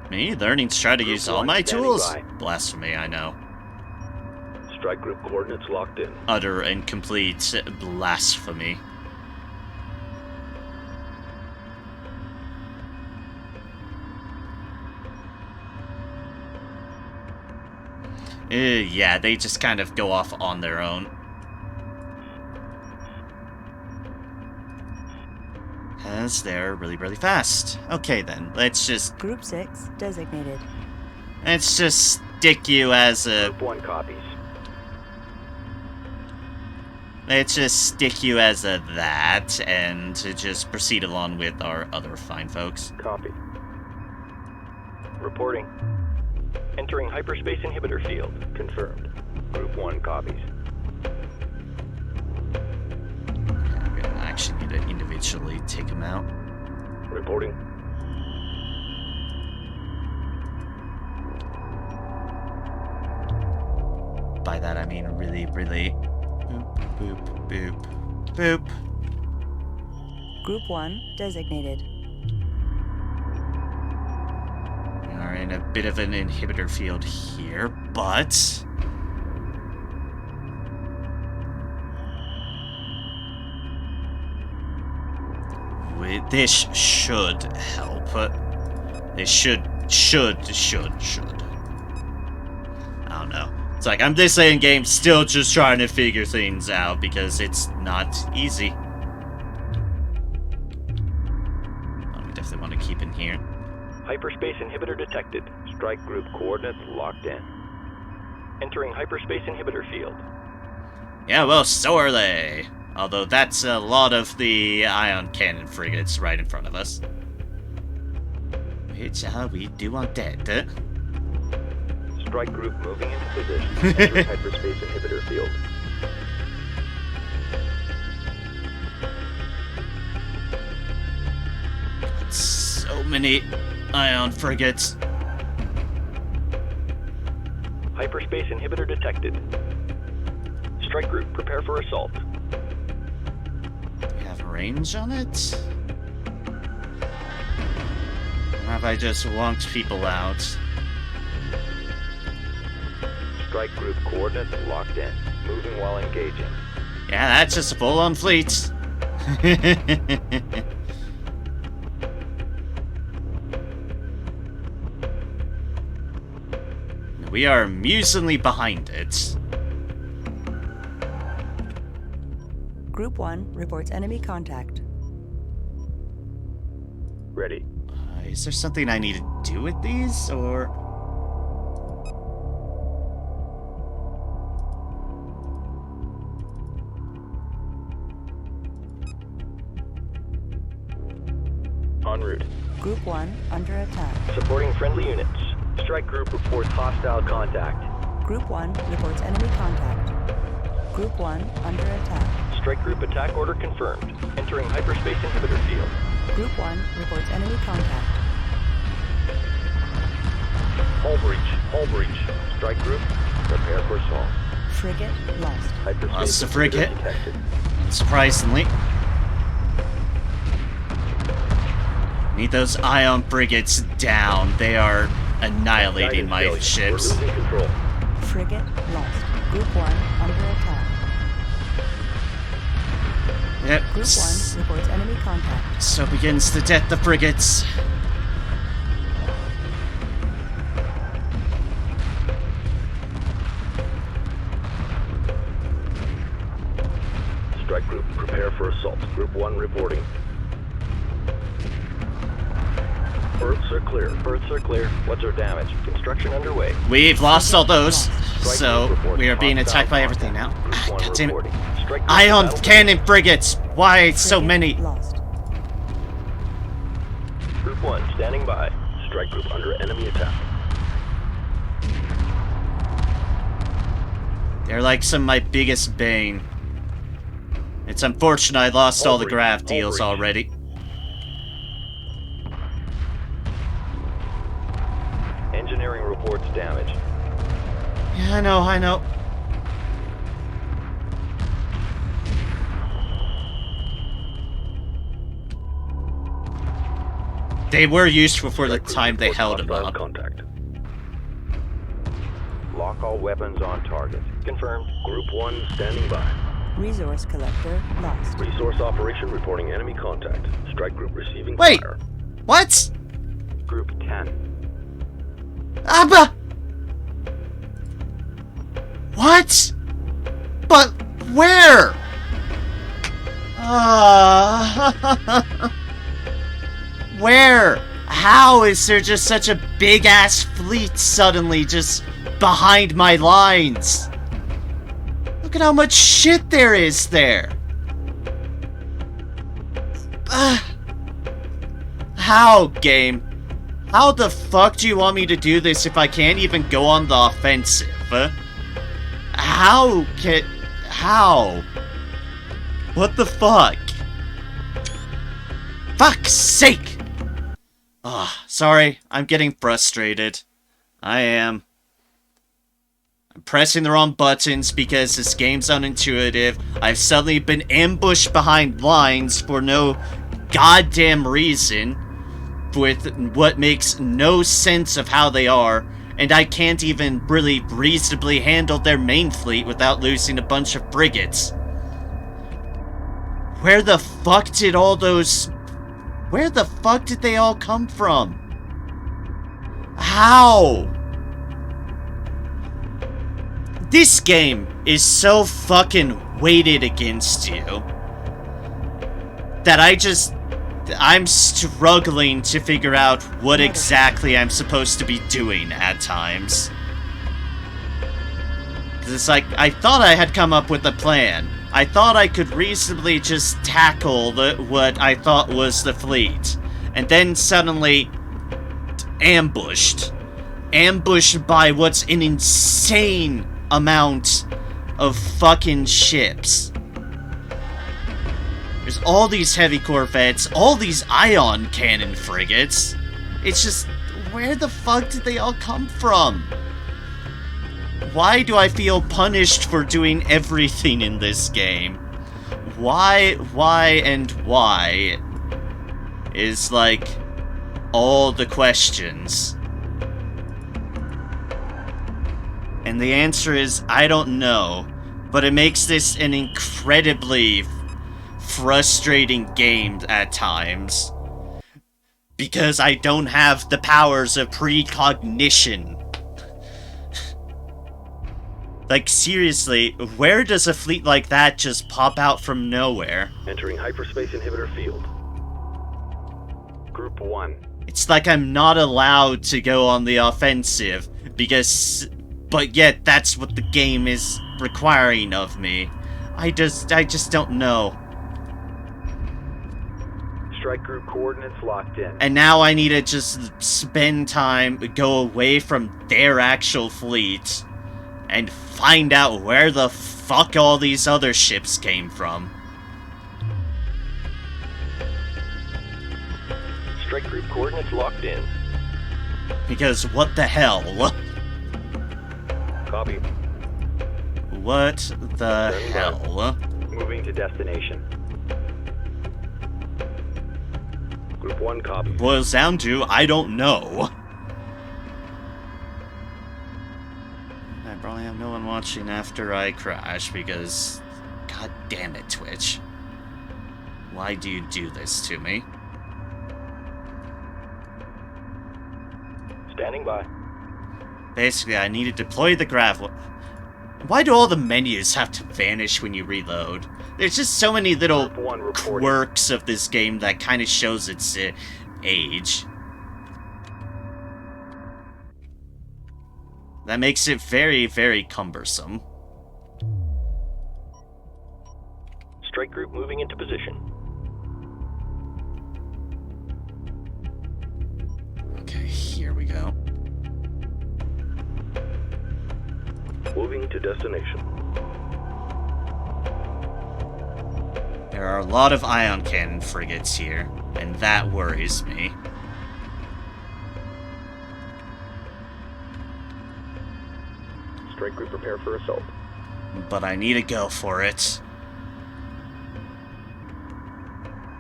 Me learning to try to use all my tools? Blasphemy, I know. Strike group coordinates locked in. Utter and complete blasphemy. Yeah, they just kind of go off on their own. As they're really, really fast. Okay then, let's just Group 6 designated. stick you as a... Group 1 copies. Let's just stick you as a that, and to just proceed along with our other fine folks. Copy. Reporting. Entering hyperspace inhibitor field. Confirmed. Group 1 copies. We're gonna actually need to individually take them out. Reporting. By that I mean really, really... Boop, boop, boop, boop. Group 1 designated. We are in a bit of an inhibitor field here, but... This should help. This should. I don't know. It's like, I'm this end game still just trying to figure things out because it's not easy. Oh, we definitely want to keep in here. Hyperspace inhibitor detected. Strike group coordinates locked in. Entering hyperspace inhibitor field. Yeah, well, so are they. Although that's a lot of the ion cannon frigates right in front of us. Which we do want that. Strike group moving into position. Entering hyperspace inhibitor field. So many ion frigates. Hyperspace inhibitor detected. Strike group, prepare for assault. We have range on it? Or have I just wonked people out? Strike group coordinates locked in. Moving while engaging. Yeah, that's just a full-on fleet. We are amusingly behind it. Group 1 reports enemy contact. Ready. Is there something I need to do with these, or...? En route. Group 1 under attack. Supporting friendly units. Strike group reports hostile contact. Group 1 reports enemy contact. Group 1 under attack. Strike group attack order confirmed. Entering hyperspace inhibitor field. Group 1 reports enemy contact. Hull breach. Hull breach. Strike group, prepare for assault. Frigate lost. Hyperspace Lost a inhibitor frigate. detected. Unsurprisingly. Need those ion frigates down. They are annihilating Guidance my failure. ships. We're losing control. Frigate lost. Group 1 under attack. Yep. Group 1 reports enemy contact. So begins the death of frigates. Strike group, prepare for assault. Group 1 reporting. Berths are clear. Berths are clear. What's our damage? Construction underway. We've lost all those, Strike so group reports we are being hostile attacked by contact. everything now. Group Ah, 1 God damn it. reporting. Strike group Ion battle cannon position. frigates! Why so Frigate many? lost. Group 1 standing by. Strike group under enemy attack. They're like some of my biggest bane. It's unfortunate I lost all the Hull grav breach. deals Hull breach. already. Engineering reports damage. Yeah, I know. They were useful for the Strike group time they reports held him hostile up. Contact. Lock Lock all weapons on target. Confirmed. Group 1 standing by. Resource collector lost. Resource operation reporting enemy contact. Strike group receiving Wait! fire. What? Group 10. Abba! What? But where? Where? How is there just such a big-ass fleet suddenly just behind my lines? Look at how much shit there is there. How, game? How the fuck do you want me to do this if I can't even go on the offensive? How? What the fuck? Fuck's sake! Sorry, I'm getting frustrated. I am. I'm pressing the wrong buttons because this game's unintuitive. I've suddenly been ambushed behind lines for no goddamn reason, with what makes no sense of how they are, and I can't even really reasonably handle their main fleet without losing a bunch of frigates. Where the fuck did they all come from? How? This game is so fucking weighted against you that I'm struggling to figure out what exactly I'm supposed to be doing at times. 'Cause it's like, I thought I had come up with a plan. I thought I could reasonably just tackle what I thought was the fleet. And then suddenly, ambushed. Ambushed by what's an insane amount of fucking ships. There's all these heavy corvettes, all these ion cannon frigates. It's just, where the fuck did they all come from? Why do I feel punished for doing everything in this game? Why, and why? Is like, all the questions. And the answer is, I don't know. But it makes this an incredibly frustrating game at times. Because I don't have the powers of precognition. Like, seriously, where does a fleet like that just pop out from nowhere? Entering hyperspace inhibitor field. Group 1. It's like I'm not allowed to go on the offensive, but yet that's what the game is requiring of me. I just don't know. Strike group coordinates locked in. And now I need to just spend time, go away from their actual fleet, and find out where the fuck all these other ships came from. Strike group coordinates locked in. Because what the hell? Copy. What the Standing by. hell? Moving to destination. Group 1 copy. Boils down to, I don't know. I probably have no one watching after I crash because, god damn it, Twitch. Why do you do this to me? Standing by. Basically, I need to deploy the gravel. Why do all the menus have to vanish when you reload? There's just so many little Group 1 reporting. quirks of this game that kind of shows its age. That makes it very, very cumbersome. Strike group moving into position. Okay, here we go. Moving to destination. There are a lot of ion cannon frigates here, and that worries me. Strike group prepare for assault. But I need to go for it.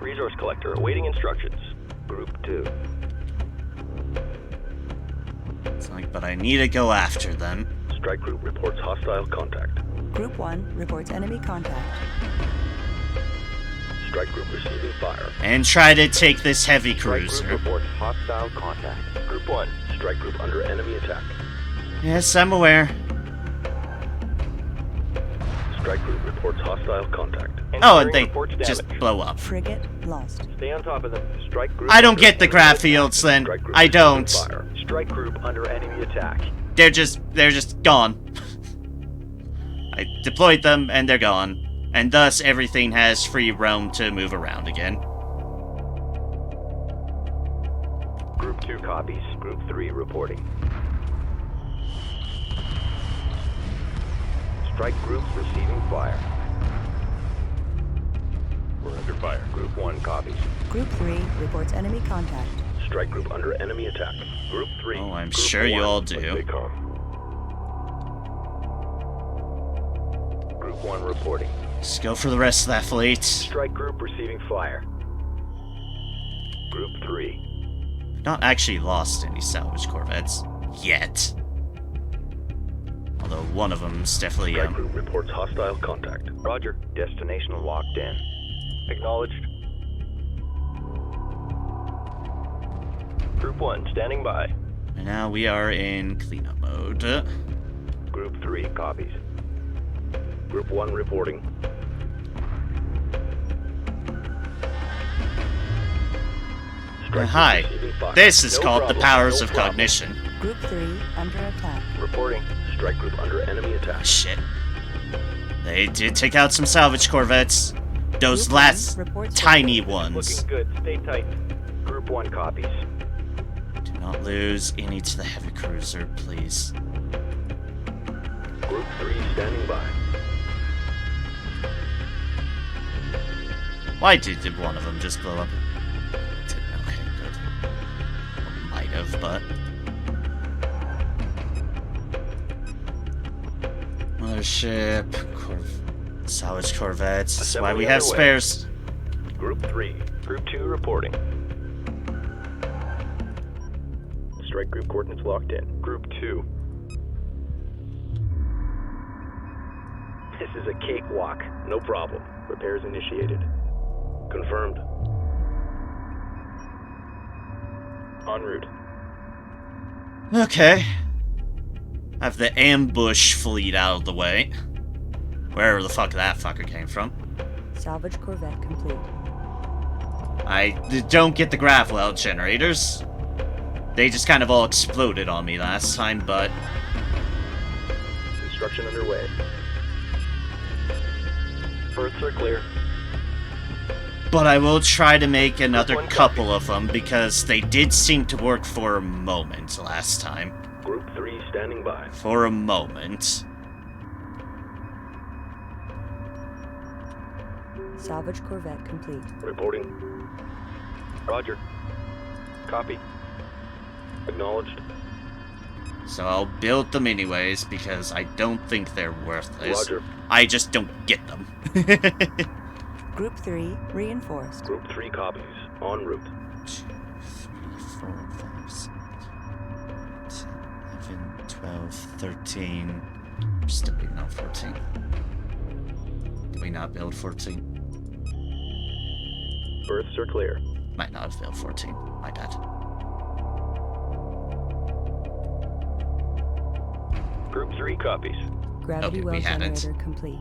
Resource collector awaiting instructions. Group 2. It's like, but I need to go after them. Strike Group reports hostile contact. Group 1 reports enemy contact. Strike Group receiving fire. And try to take this heavy Strike cruiser. Group reports hostile contact. Group 1, Strike Group under enemy attack. Yes, I'm aware. Strike Group reports hostile contact. Oh, and they Reports just damage. blow up. Frigate lost. Stay on top of them. Strike Group I don't under get the enemy graph attack. fields then. Strike Group I receiving don't. fire. Strike Group under enemy attack. They're just gone. I deployed them and they're gone. And thus everything has free roam to move around again. Group 2 copies. Group 3 reporting. Strike Group receiving fire. We're under fire. Group 1 copies. Group 3 reports enemy contact. Strike Group under enemy attack. Group 3. Oh, I'm Group sure you 1, all do. let's stay calm. Group 1 reporting. Let's go for the rest of that fleet. Strike Group receiving fire. Group 3. Not actually lost any salvage corvettes. Yet. Although one of them's definitely, Strike Group reports hostile contact. Roger. Destination locked in. Acknowledged. Group 1 standing by. And now we are in cleanup mode. Group 3 copies. Group 1 reporting. Strike Group Hi. receiving fire. This is No called problem, the powers no of problem. cognition. Group 3 under attack. Reporting. Strike Group under enemy attack. Shit. They did take out some salvage corvettes. Those Group last 1 reports tiny victory. ones. Looking good. Stay tight. Group 1 copies. Do not lose any to the heavy cruiser, please. Group 3 standing by. Why did one of them just blow up? Didn't. Okay, good. Or might have, but... Mothership, salvage corvettes. That's why we have Assembly spares. Group 3. Group 2 reporting. Strike Group coordinates locked in. Group 2. This is a cakewalk. No problem. Repairs initiated. Confirmed. En route. Okay. Have the ambush fleet out of the way. Wherever the fuck that fucker came from. Salvage corvette complete. I don't get the grav well generators. They just kind of all exploded on me last time, but... Construction underway. Berths are clear. But I will try to make another one couple of them, because they did seem to work for a moment last time. Group 3 standing by. For a moment. Salvage corvette complete. Reporting. Roger. Copy. Acknowledged. So I'll build them anyways, because I don't think they're worthless. Roger. I just don't get them. Group 3 reinforced. Group 3 copies. En route. 2, 3, 4, 5, 6, 11, 12, 13. I'm still waiting on 14. Did we not build 14? Berths are clear. Might not have built 14. My bad. Group 3 copies. Gravity Okay, well we hadn't. generator complete.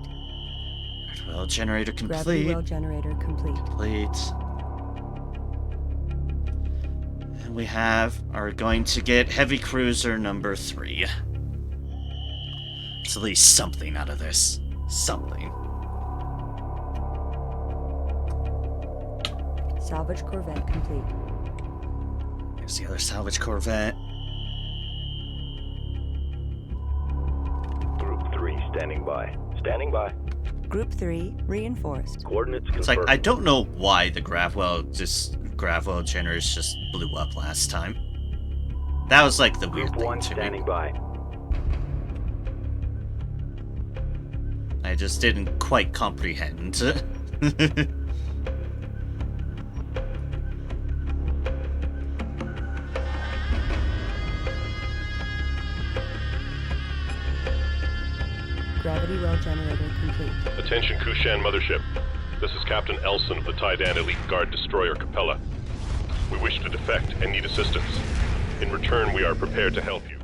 Well, generator Gravity complete. well generator complete. Complete. And we are going to get heavy cruiser number 3. It's at least something out of this. Something. Salvage corvette complete. Here's the other salvage corvette. Group 3 standing by. Standing by. Group 3 reinforced. Coordinates It's like, confirmed. I don't know why the Gravwell generators just blew up last time. That was like the weird Group thing 1 to standing me. by. I just didn't quite comprehend. Gravity well generator complete. Attention Kushan Mothership. This is Captain Elson of the Taidan Elite Guard Destroyer Capella. We wish to defect and need assistance. In return, we are prepared to help you.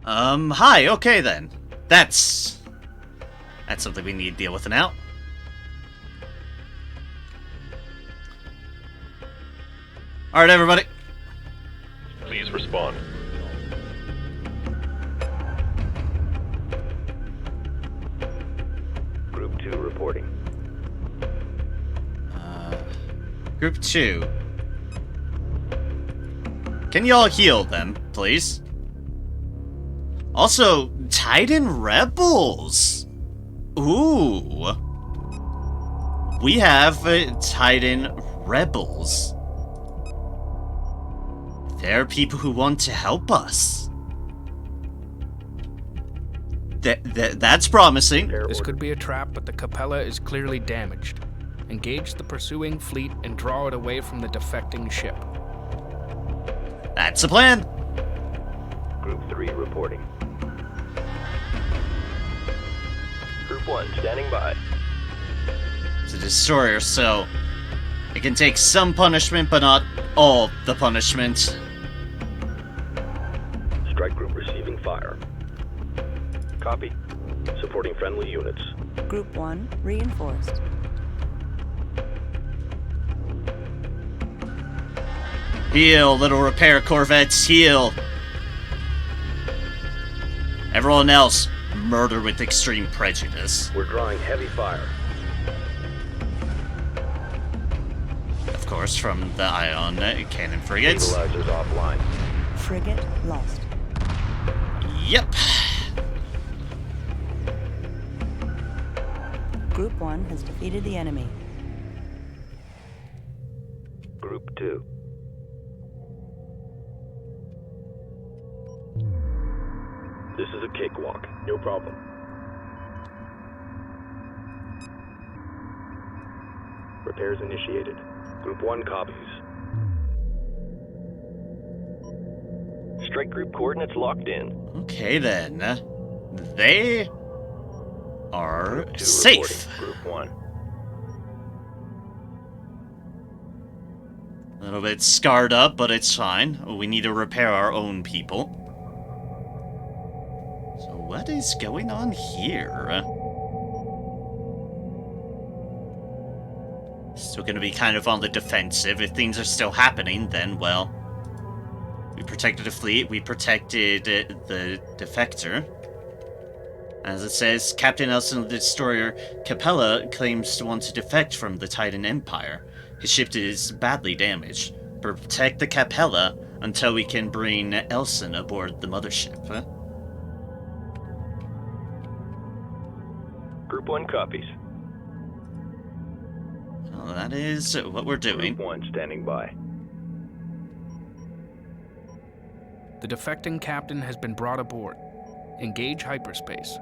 Hi, okay then. That's something we need to deal with now. Alright, everybody. Please respond. Group 2 reporting. Group 2. Can y'all heal them, please? Also, Titan Rebels! Ooh. We have Titan Rebels. They're people who want to help us. That's promising. This could be a trap, but the Capella is clearly damaged. Engage the pursuing fleet and draw it away from the defecting ship. That's the plan. Group 3 reporting. Group 1 standing by. It's a destroyer, so it can take some punishment, but not all the punishment. Strike group receiving fire. Copy. Supporting friendly units. Group 1 reinforced. Heal, little repair corvettes, heal. Everyone else, murder with extreme prejudice. We're drawing heavy fire. Of course, from the ion cannon frigates. Stabilizers offline. Frigate lost. Yep. Group 1 has defeated the enemy. Group 2. This is a cakewalk. No problem. Repairs initiated. Group 1 copies. Strike group coordinates locked in. Okay then. They are Group 2 safe. reporting. Group 1. A little bit scarred up, but it's fine. We need to repair our own people. So what is going on here? Still gonna be kind of on the defensive. If things are still happening, then, well, we protected the fleet, we protected the defector. As it says, Captain Elson of the destroyer Capella claims to want to defect from the Titan Empire. His ship is badly damaged. Protect the Capella until we can bring Elson aboard the mothership. Huh? Group 1 copies. Well, that is what we're doing. Group 1 standing by. The defecting captain has been brought aboard. Engage hyperspace.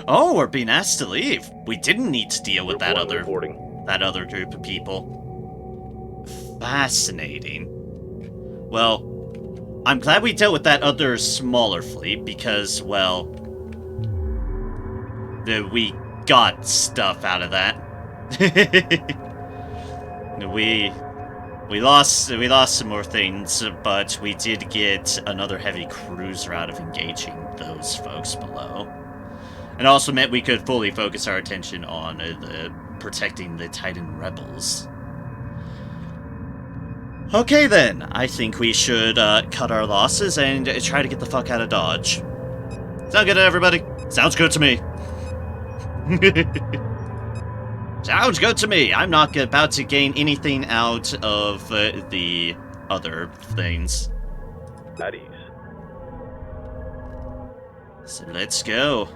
Oh, we're being asked to leave. We didn't need to deal with Group 1 reporting. that other group of people. Fascinating. Well, I'm glad we dealt with that other smaller fleet because, well, we got stuff out of that. we lost some more things, but we did get another heavy cruiser out of engaging those folks below. It also meant we could fully focus our attention on protecting the Titan Rebels. Okay then, I think we should cut our losses and try to get the fuck out of Dodge. Sound good to everybody? Sounds good to me. Sounds good to me. I'm not about to gain anything out of the other things. At ease. So let's go.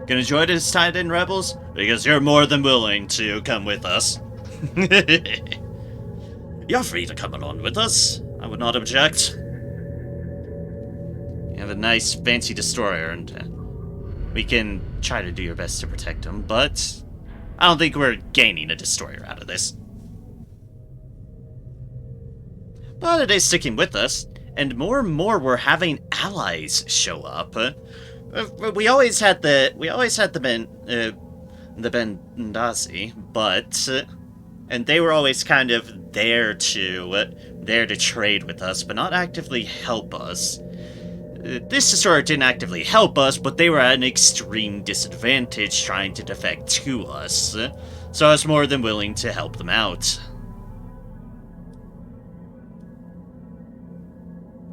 Gonna join us, Titan Rebels? Because you're more than willing to come with us. You're free to come along with us. I would not object. You have a nice, fancy destroyer, and we can try to do your best to protect him, but I don't think we're gaining a destroyer out of this. but it is sticking with us, and more we're having allies show up. We always had the Bendazi, but and they were always kind of there to trade with us, but not actively help us. This destroyer didn't actively help us, but they were at an extreme disadvantage trying to defect to us, so I was more than willing to help them out.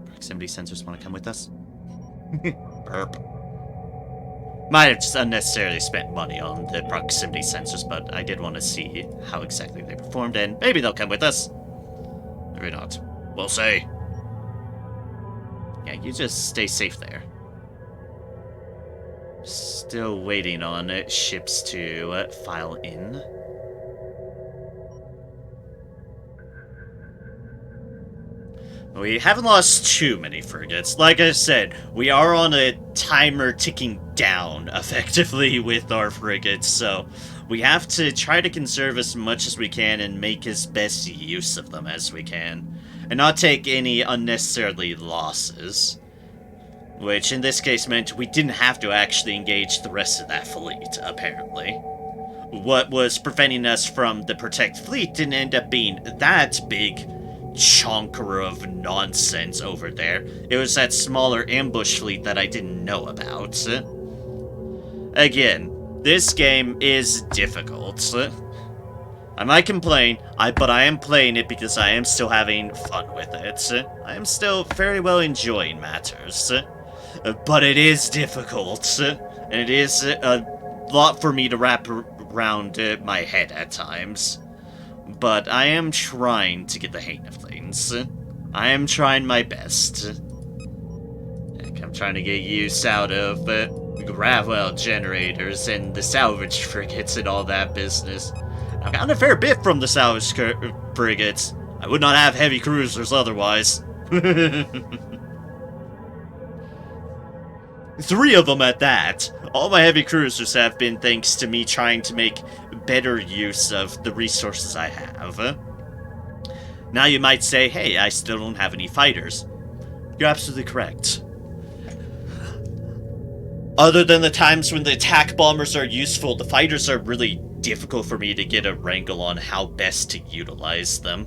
Proximity sensors want to come with us? Burp. Might have just unnecessarily spent money on the proximity sensors, but I did want to see how exactly they performed, and maybe they'll come with us. Maybe not. We'll see. Yeah, you just stay safe there. Still waiting on ships to file in. We haven't lost too many frigates. Like I said, we are on a timer ticking down, effectively, with our frigates, so we have to try to conserve as much as we can and make as best use of them as we can, and not take any unnecessarily losses. Which, in this case, meant we didn't have to actually engage the rest of that fleet, apparently. What was preventing us from the Protect fleet didn't end up being that big chonker of nonsense over there. It was that smaller ambush fleet that I didn't know about. Again, this game is difficult. I might complain, but I am playing it because I am still having fun with it. I am still very well enjoying matters. But it is difficult, and it is a lot for me to wrap around my head at times. But I am trying to get the hang of things. I am trying my best. Heck, I'm trying to get use out of Gravwell generators and the salvage frigates and all that business. I've gotten a fair bit from the salvage frigates. I would not have heavy cruisers otherwise. 3 of them at that. All my heavy cruisers have been thanks to me trying to make better use of the resources I have. Now you might say, hey, I still don't have any fighters. You're absolutely correct. Other than the times when the attack bombers are useful, the fighters are really difficult for me to get a wrangle on how best to utilize them.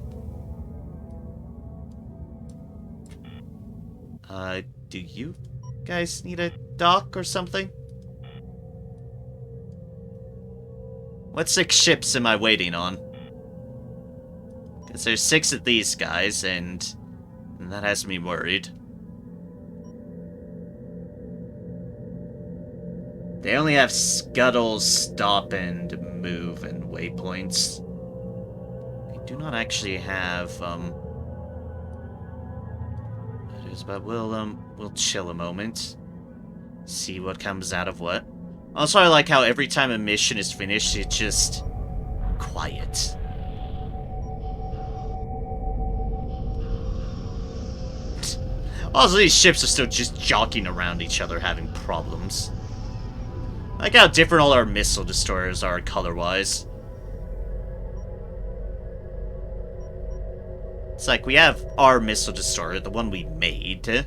Do you guys need a dock or something? What 6 ships am I waiting on? Because there's 6 of these guys, and that has me worried. They only have scuttles, stop, and move, and waypoints. They do not actually have, but we'll chill a moment. See what comes out of what. Also, I like how every time a mission is finished, it's just quiet. Also, these ships are still just jockeying around each other, having problems. I like how different all our missile destroyers are color-wise. It's like, we have our missile destroyer, the one we made.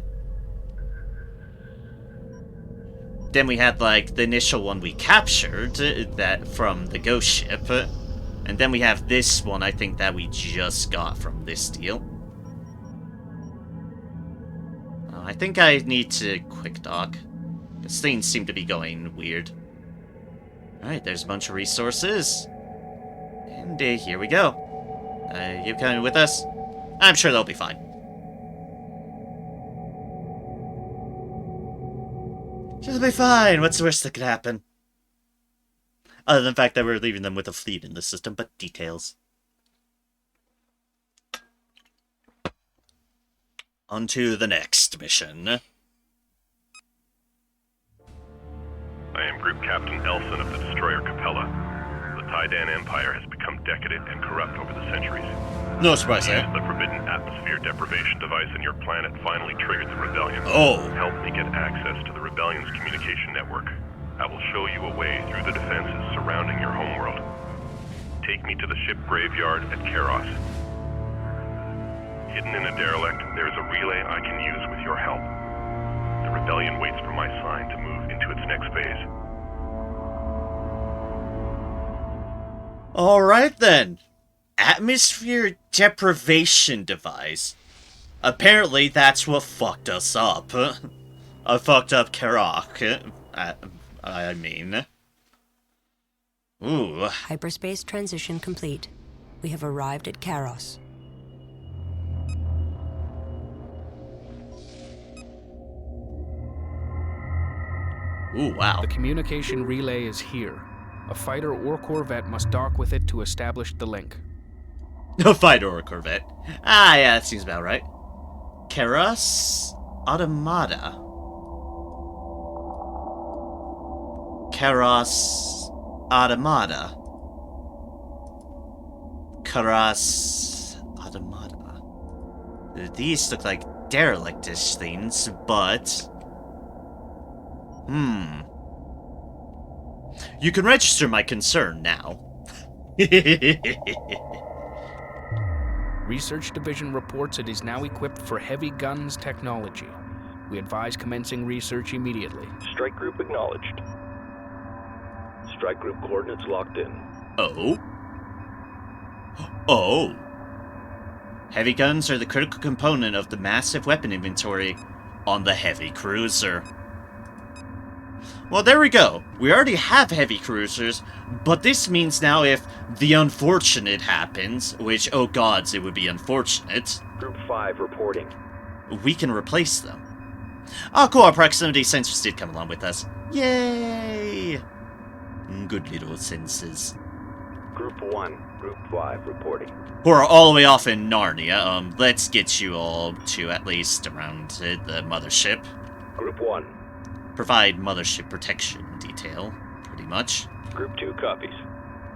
Then we had, like, the initial one we captured, that from the ghost ship. And then we have this one, I think, that we just got from this deal. I think I need to quick dock. Because things seem to be going weird. Alright, there's a bunch of resources. And here we go. You coming with us? I'm sure they'll be fine. They'll be fine. What's the worst that could happen? Other than the fact that we're leaving them with a fleet in the system, but details. On to the next mission. I am Group Captain Elson of the destroyer Capella. The Taidan Empire has become decadent and corrupt over the centuries. No surprise there. The forbidden atmosphere deprivation device in your planet finally triggered the rebellion. Oh. Help me get access to the rebellion's communication network. I will show you a way through the defenses surrounding your homeworld. Take me to the ship graveyard at Karos. Hidden in a derelict, there is a relay I can use with your help. The rebellion waits for my sign to move into its next phase. Alright then. Atmosphere deprivation device. Apparently that's what fucked us up. Fucked up Karak. I mean. Ooh. Hyperspace transition complete. We have arrived at Karos. Ooh, wow. The communication relay is here. A fighter or corvette must dock with it to establish the link. A fighter or a corvette. Ah, yeah, that seems about right. Karos Automata. Karos Automata. Karos Automata. These look like derelictish things, but... You can register my concern now. Research Division reports it is now equipped for heavy guns technology. We advise commencing research immediately. Strike group acknowledged. Strike group coordinates locked in. Oh? Oh. Heavy guns are the critical component of the massive weapon inventory on the heavy cruiser. Well, there we go. We already have heavy cruisers, but this means now if the unfortunate happens, which, oh gods, it would be unfortunate, Group 5 reporting. we can replace them. Oh, cool, our proximity sensors did come along with us. Yay! Good little sensors. Group 1, Group 5 reporting. Who are all the way off in Narnia. Let's get you all to at least around the mothership. Group 1. Provide mothership protection detail, pretty much. Group 2 copies.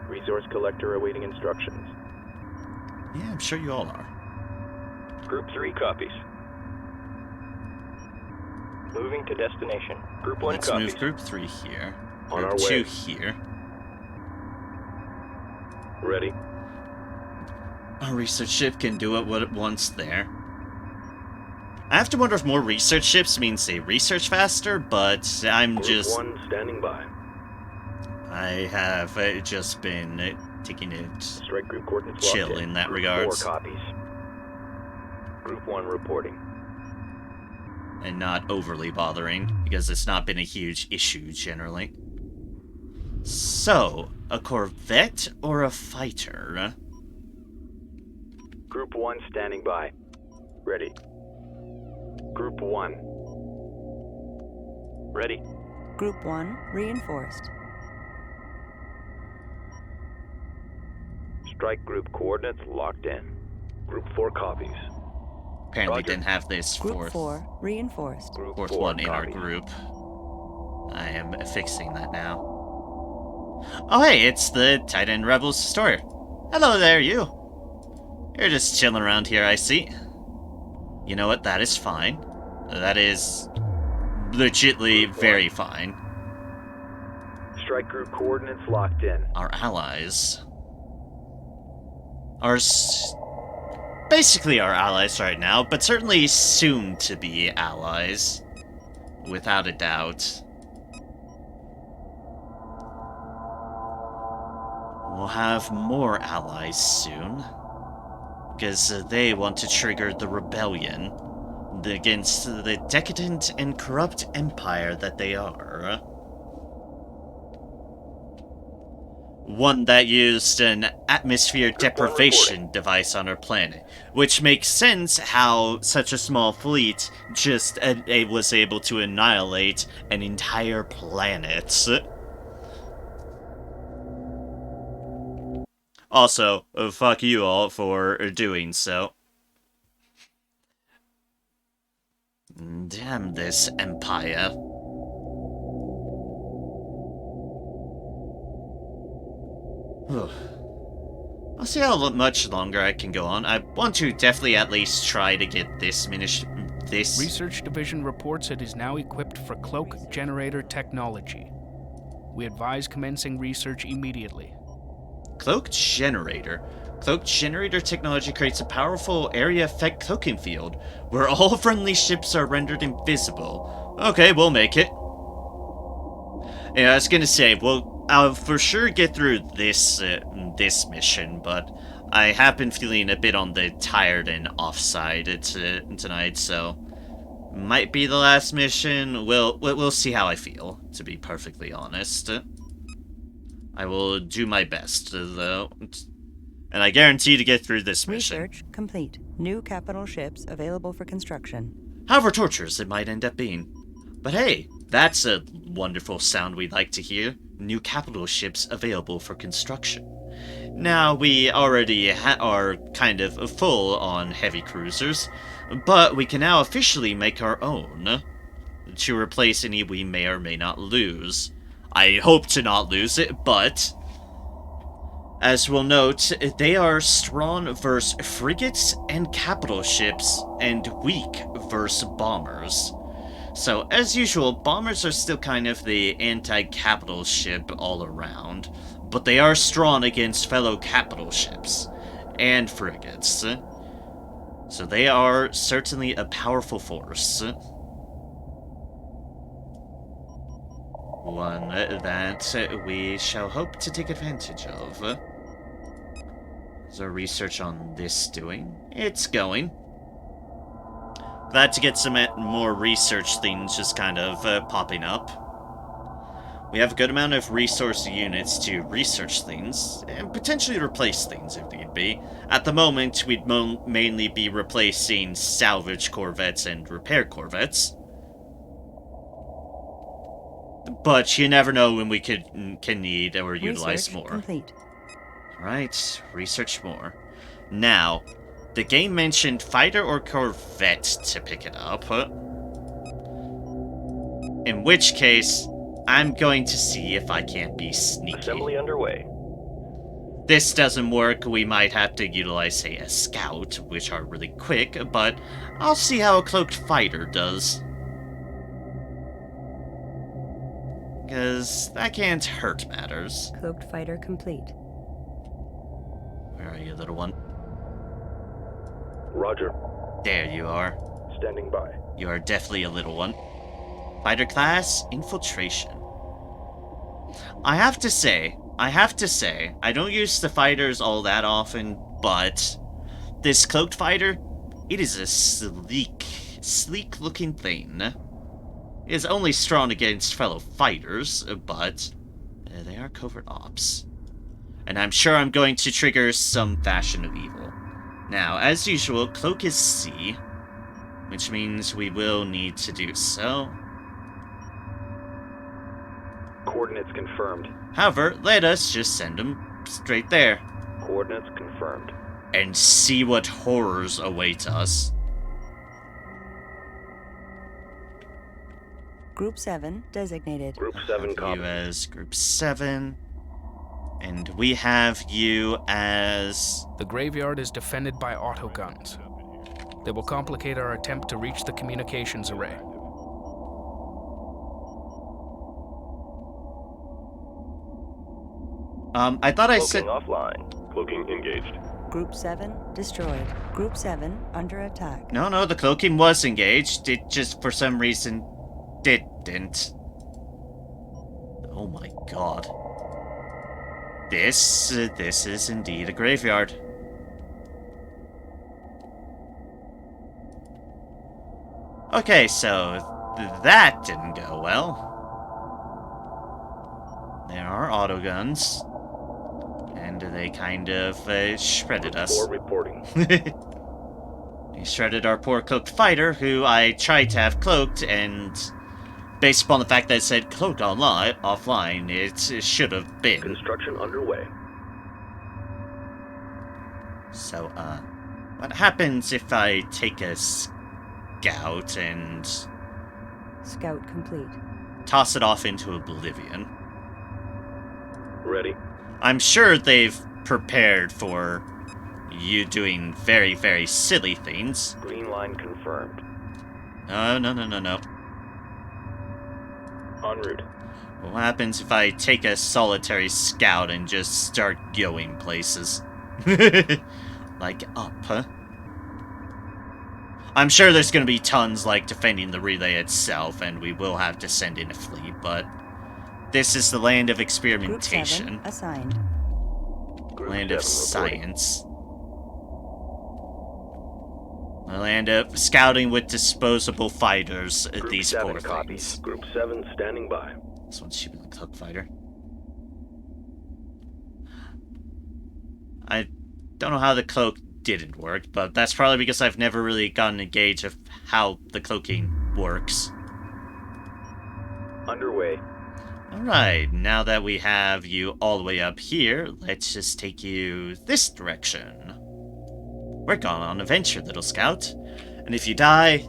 Resource collector awaiting instructions. Yeah, I'm sure you all are. Group 3 copies. Moving to destination. Group 1 Let's copies. move Group 3 here. On Group our 2 way. here. Ready. Our research ship can do what it wants there. I have to wonder if more research ships means they research faster, but I'm Group just... 1 standing by. I have just been taking it Strike group coordinates chill locked in that Group regards. 4 copies. Group 1 reporting. And not overly bothering, because it's not been a huge issue generally. So, a corvette or a fighter? Group 1 standing by. Ready. Group 1. Ready. Group 1 reinforced. Strike group coordinates locked in. Group 4 copies. Apparently Roger. didn't have this Group 4 reinforced. Group fourth 4 one in our copies. group. I am fixing that now. Oh hey, it's the Titan Rebels Destroyer. Hello there, you. You're just chilling around here, I see. You know what, that is fine. That is legitly very fine. Strike group coordinates locked in. Our allies are basically our allies right now, but certainly soon to be allies, without a doubt. We'll have more allies soon, because they want to trigger the rebellion against the decadent and corrupt empire that they are. One that used an atmosphere deprivation device on our planet, which makes sense how such a small fleet just was able to annihilate an entire planet. Also, fuck you all for doing so. Damn this empire. I'll see how much longer I can go on. I want to definitely at least try to get this Research Division reports it is now equipped for cloak generator technology. We advise commencing research immediately. Cloak generator. Cloak generator technology creates a powerful area effect cloaking field, where all friendly ships are rendered invisible. Okay, we'll make it. Yeah, I was gonna say, well, I'll for sure get through this mission, but I have been feeling a bit on the tired and offside tonight, so might be the last mission. We'll see how I feel, to be perfectly honest. I will do my best, though, and I guarantee to get through this mission. Research complete. New capital ships available for construction. However torturous it might end up being. But hey, that's a wonderful sound we'd like to hear. New capital ships available for construction. Now, we already are kind of full on heavy cruisers, but we can now officially make our own to replace any we may or may not lose. I hope to not lose it, but as we'll note, they are strong versus frigates and capital ships, and weak versus bombers. So, as usual, bombers are still kind of the anti-capital ship all around, but they are strong against fellow capital ships and frigates. So they are certainly a powerful force. One that we shall hope to take advantage of. Is our research on this doing? It's going. Glad to get some more research things just kind of popping up. We have a good amount of resource units to research things, and potentially replace things if need be. At the moment, we'd mainly be replacing salvage corvettes and repair corvettes. But you never know when we can need or utilize more. Complete. Right, research more. Now, the game mentioned fighter or corvette to pick it up. In which case, I'm going to see if I can't be sneaky. Assembly underway. This doesn't work, we might have to utilize, say, a scout, which are really quick, but I'll see how a cloaked fighter does. Because that can't hurt matters. Cloaked fighter complete. Where are you, little one? Roger. There you are. Standing by. You are definitely a little one. Fighter class, infiltration. I have to say, I don't use the fighters all that often, but this cloaked fighter, it is a sleek looking thing. It is only strong against fellow fighters, but they are covert ops. And I'm sure I'm going to trigger some fashion of evil. Now, as usual, cloak is C, which means we will need to do so. Coordinates confirmed. However, let us just send them straight there. Coordinates confirmed. And see what horrors await us. Group 7 designated. Group 7 You copy. as Group 7. And we have you as... The graveyard is defended by autoguns. They will complicate our attempt to reach the communications array. I thought I Cloaking said... offline. Cloaking engaged. Group 7 destroyed. Group 7 under attack. No, the cloaking was engaged. It just, for some reason, didn't. Oh my god. This is indeed a graveyard. Okay, so that didn't go well. There are autoguns. And they kind of shredded us. 4 reporting. He shredded our poor cloaked fighter, who I tried to have cloaked, and based upon the fact that it said cloaked offline, it should have been. Construction underway. So, what happens if I take a scout and Scout complete. toss it off into oblivion? Ready. I'm sure they've prepared for you doing very, very silly things. Green line confirmed. No. En route. What happens if I take a solitary scout and just start going places? Like up, huh? I'm sure there's gonna be tons, like, defending the relay itself, and we will have to send in a fleet, but this is the land of Group 7 experimentation. assigned. Group Land of 7 reporting. science. The land of scouting with disposable fighters, Group these 7 poor copies. things. Group 7 standing by. This one's shooting the cook fighter. I don't know how the cloak didn't work, but that's probably because I've never really gotten a gauge of how the cloaking works. Underway. Alright, now that we have you all the way up here, let's just take you this direction. We're going on an adventure, little scout. And if you die,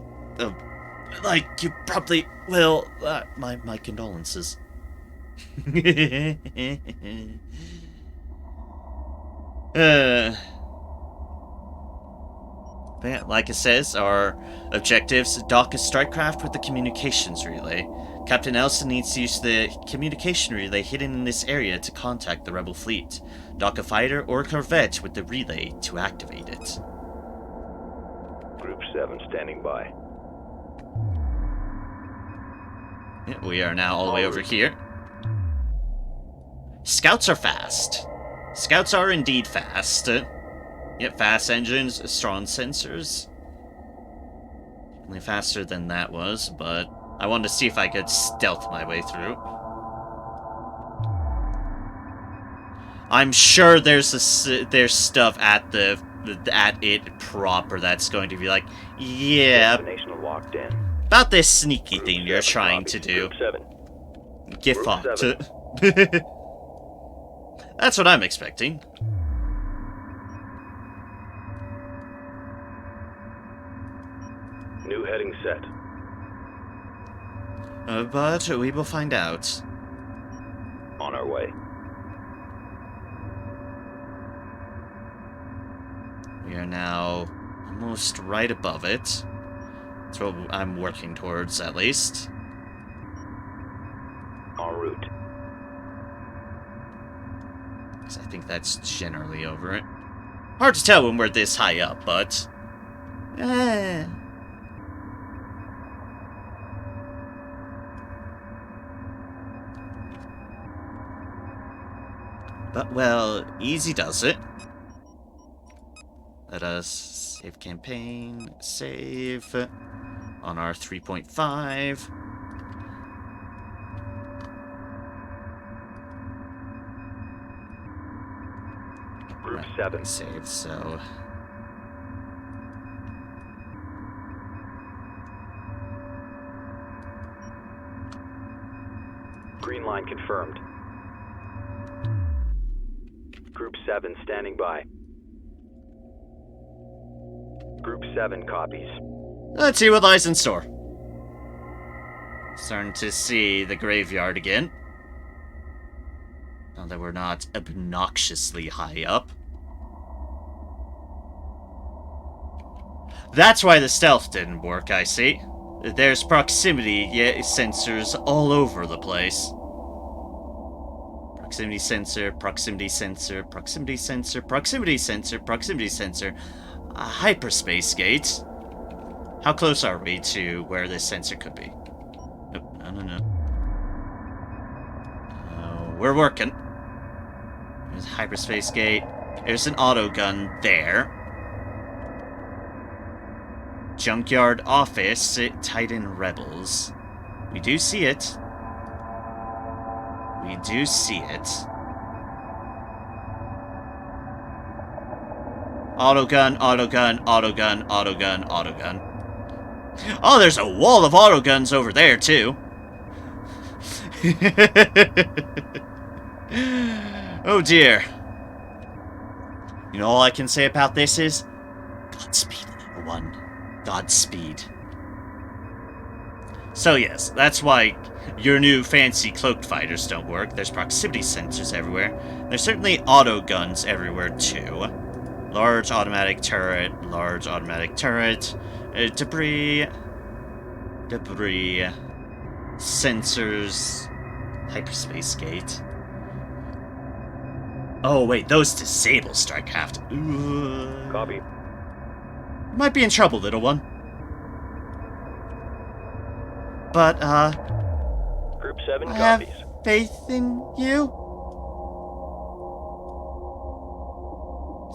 like, you probably will, my condolences. But like it says, our objectives: dock a strike craft with the communications relay. Captain Elson needs to use the communication relay hidden in this area to contact the rebel fleet. Dock a fighter or corvette with the relay to activate it. Group 7 standing by. Yeah, we are now all the way over here. Scouts are fast. Scouts are indeed fast. Yep, fast engines, strong sensors. Only faster than that was, but I wanted to see if I could stealth my way through. I'm sure there's stuff at it proper that's going to be like, yeah, Destination locked in. about this sneaky Group thing you're 7 trying copies. to do. Group 7. Get Group fucked. 7. That's what I'm expecting. New heading set. But we will find out. On our way. We are now almost right above it. That's what I'm working towards, at least. En route. 'Cause I think that's generally over it. Hard to tell when we're this high up, but... But, well, easy does it. Let us save campaign, save on our 3.5. Group 7. Save, so... Green line confirmed. Group 7 standing by. Group 7 copies. Let's see what lies in store. Starting to see the graveyard again. Now that we're not obnoxiously high up. That's why the stealth didn't work, I see. There's proximity sensors all over the place. Proximity sensor, proximity sensor, proximity sensor, proximity sensor, proximity sensor. A hyperspace gate. How close are we to where this sensor could be? Nope, no. We're working. There's a hyperspace gate. There's an autogun there. Junkyard office, Titan Rebels. We do see it. We do see it. Autogun, autogun, autogun, autogun, autogun. Oh, there's a wall of autoguns over there, too. Oh, dear. You know, all I can say about this is... Godspeed, little one. Godspeed. So, yes, that's why your new fancy cloaked fighters don't work. There's proximity sensors everywhere. There's certainly autoguns everywhere, too. Large automatic turret, large automatic turret. Debris. Debris. Sensors. Hyperspace gate. Oh, wait, those disable strikecraft. Copy. Might be in trouble, little one. But, Group 7 I have copies. faith in you.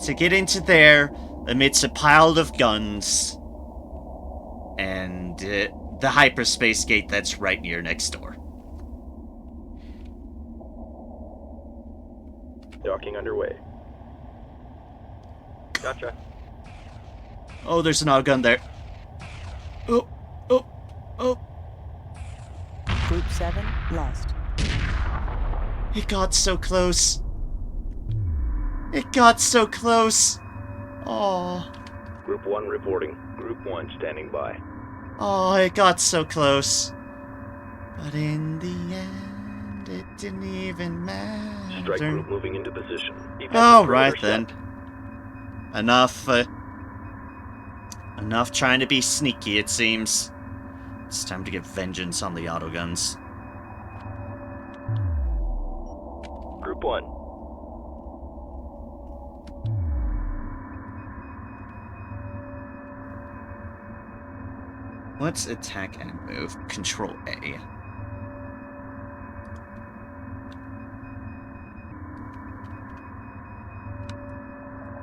To get into there amidst a pile of guns and the hyperspace gate that's right near next door. Docking underway. Gotcha. Oh, there's an auto gun there. Oh, oh, oh. Group 7 lost. It got so close. It got so close. Oh. Group 1 reporting. Group 1 standing by. Oh, it got so close. But in the end, it didn't even matter. Strike group moving into position. Oh, right then. Enough, enough trying to be sneaky, it seems. It's time to get vengeance on the autoguns. Group 1. Let's attack and move. Control A.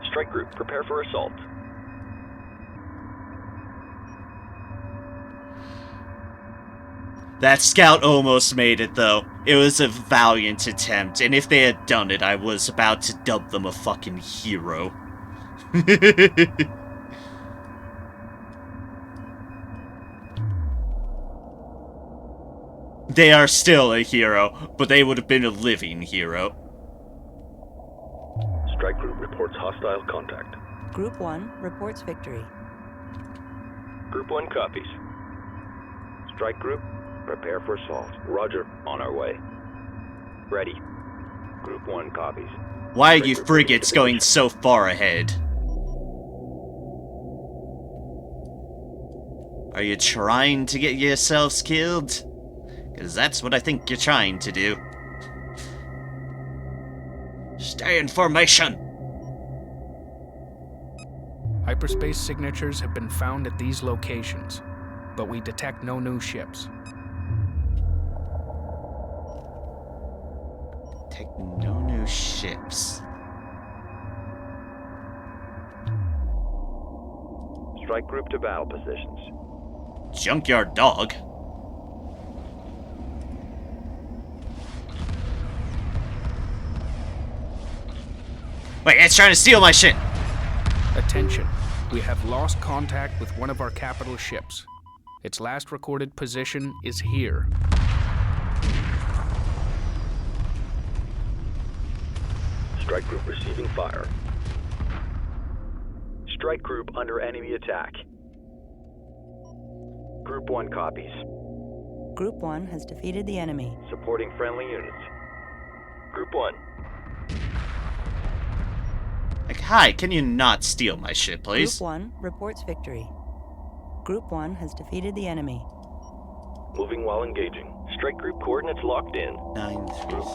Strike group, prepare for assault. That scout almost made it, though. It was a valiant attempt, and if they had done it, I was about to dub them a fucking hero. They are still a hero, but they would have been a living hero. Strike group reports hostile contact. Group 1 reports victory. Group 1 copies. Strike group, prepare for assault. Roger, on our way. Ready. Group 1 copies. Why are Strike you group frigates into going position. so far ahead? Are you trying to get yourselves killed? Because that's what I think you're trying to do. Stay in formation! Hyperspace signatures have been found at these locations, but we detect no new ships. Take no new ships. Strike group to battle positions. Junkyard dog? Wait, it's trying to steal my shit! Attention, we have lost contact with one of our capital ships. Its last recorded position is here. Strike group receiving fire. Strike group under enemy attack. Group 1 copies. Group 1 has defeated the enemy. Supporting friendly units. Group 1. Like, hi, can you not steal my shit, please? Group 1 reports victory. Group 1 has defeated the enemy. Moving while engaging. Strike group coordinates locked in. 9-3. Group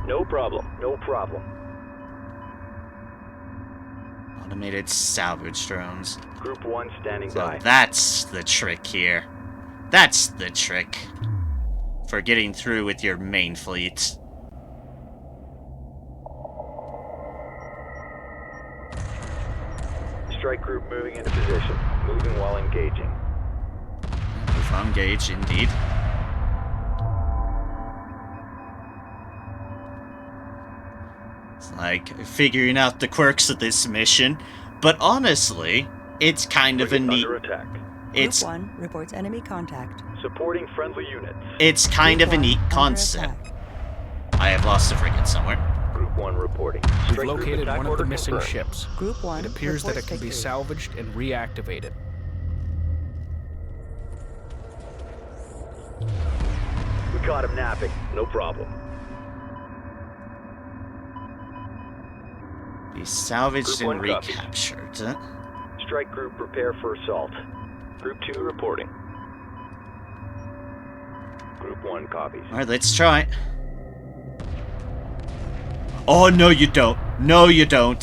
1. No problem. No problem. Automated salvage drones. Group 1 standing So by. that's the trick here. That's the trick. For getting through with your main fleet. Strike group moving into position. Moving while engaging. Move on gauge, indeed. It's like figuring out the quirks of this mission, but honestly, it's kind of a Frigate neat. under attack. It's Group 1 reports enemy contact. Supporting friendly units. it's kind Group of a 1 neat under concept. attack. I have lost a frigate somewhere. Group 1 reporting. We've Strike group located attack one of the order missing confirmed. ships. Group 1 It appears that it reports can be victory. salvaged and reactivated. We caught him napping. No problem. Be salvaged Group and 1 copies. recaptured. Strike group prepare for assault. Group 2 reporting. Group 1 copies. Alright, let's try. Oh, no you don't. No you don't.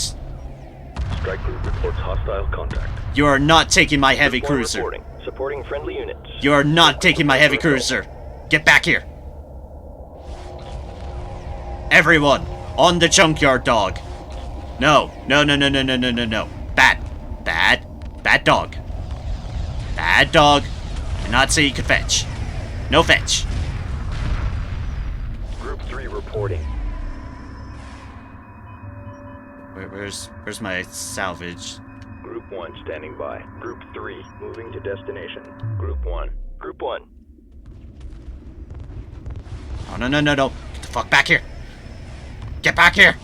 Strike Group reports hostile contact. You are not taking my heavy Group 1 cruiser. reporting. Supporting friendly units. You are not taking my heavy cruiser. Get back here. Everyone, on the junkyard dog. No. No, no, no, no, no, no, no, no. Bad. Bad. Bad dog. Bad dog. Did not say you could fetch. No fetch. Group 3 reporting. Where's my salvage? Group 1 standing by. Group 3 moving to destination. Group 1. Group 1. Oh, no, no, no, no. Get the fuck back here. Get back here.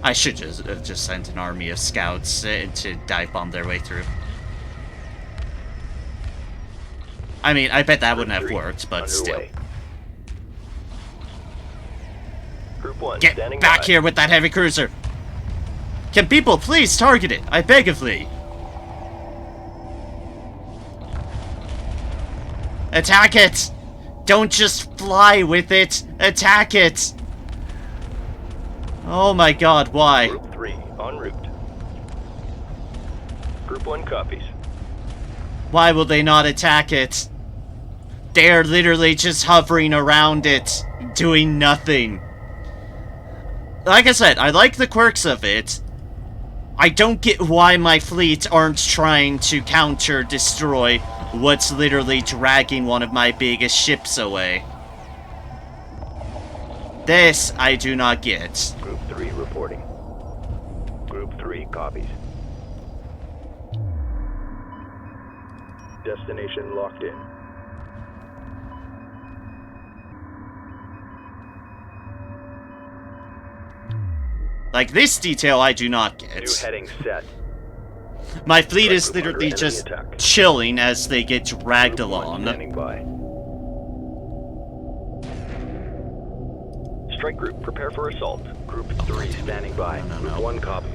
I should just sent an army of scouts to dive bomb their way through. I mean, I bet that wouldn't have worked, but still. Group 1 Get standing back by. here with that heavy cruiser. Can people please target it? I beg of thee. Attack it! Don't just fly with it. Attack it! Oh my god, why? Group 3 en route. Group 1 copies. Why will they not attack it? They're literally just hovering around it, doing nothing. Like I said, I like the quirks of it. I don't get why my fleet aren't trying to counter-destroy what's literally dragging one of my biggest ships away. This I do not get. Group 3 reporting. Group 3 copies. Destination locked in. Like, this detail I do not New get. heading set. My fleet Strike is group under literally enemy just attack. chilling as they get dragged Group 1 along. standing by. Strike group, prepare for assault. Group 3 standing by. No, no, Group no. 1 copies.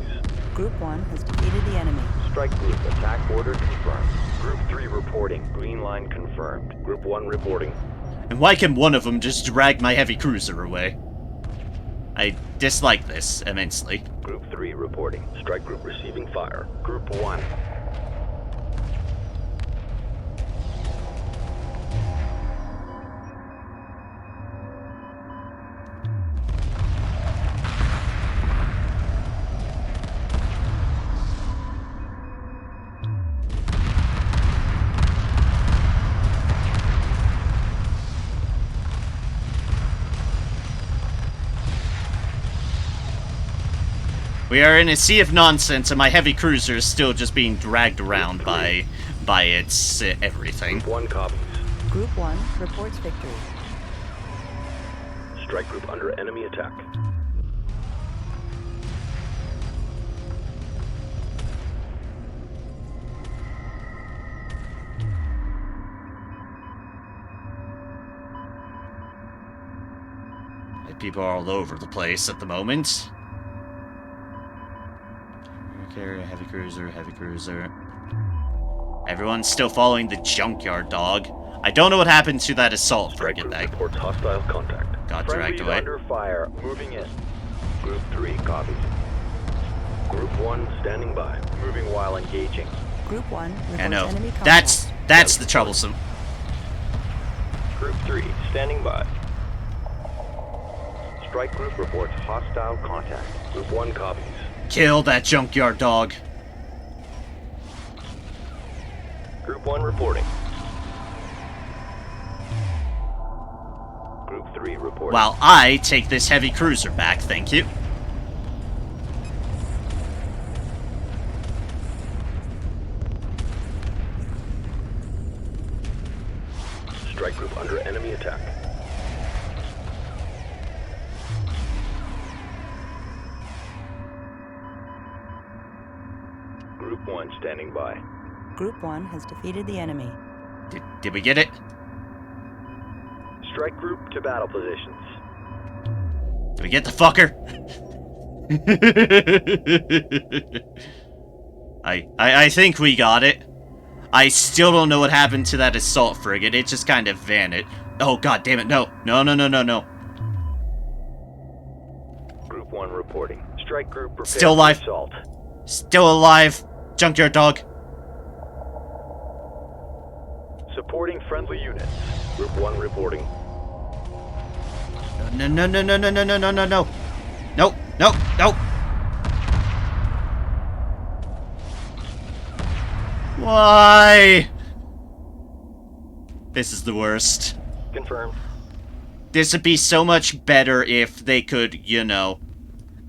Group 1 has defeated the enemy. Strike group, attack order confirmed. Group 3 reporting. Green line confirmed. Group 1 reporting. And why can one of them just drag my heavy cruiser away? I dislike this immensely. Group 3 reporting. Strike group receiving fire. Group 1. We are in a sea of nonsense, and my heavy cruiser is still just being dragged around by its everything. Group 1 copies. Group 1 reports victory. Strike group under enemy attack. People are all over the place at the moment. Carrier, heavy cruiser, heavy cruiser. Everyone's still following the junkyard dog. I don't know what happened to that assault Strike frigate group that reports hostile contact. got dragged Friendlies away. under fire. Moving in. Group 3 copies. Group 1 standing by. Moving while engaging. Group 1 reports I know. enemy contact. That's the troublesome. Group 3 standing by. Strike group reports hostile contact. Group 1 copies. Kill that junkyard dog. Group 1 reporting. Group 3 reporting. While I take this heavy cruiser back, thank you. Strike group under enemy attack. Group 1 standing by. Group 1 has defeated the enemy. Did we get it? Strike group to battle positions. Did we get the fucker? I think we got it. I still don't know what happened to that assault frigate. It just kind of vanished. Oh, god damn it. No. No, no, no, no, no. Group 1 reporting. Strike group prepared Still alive. for assault. Still alive. Junkyard dog. Supporting friendly units. Group 1 reporting. No, no, no, no, no, no, no, no, no, no. No, no, no. Why? This is the worst. Confirmed. This would be so much better if they could, you know,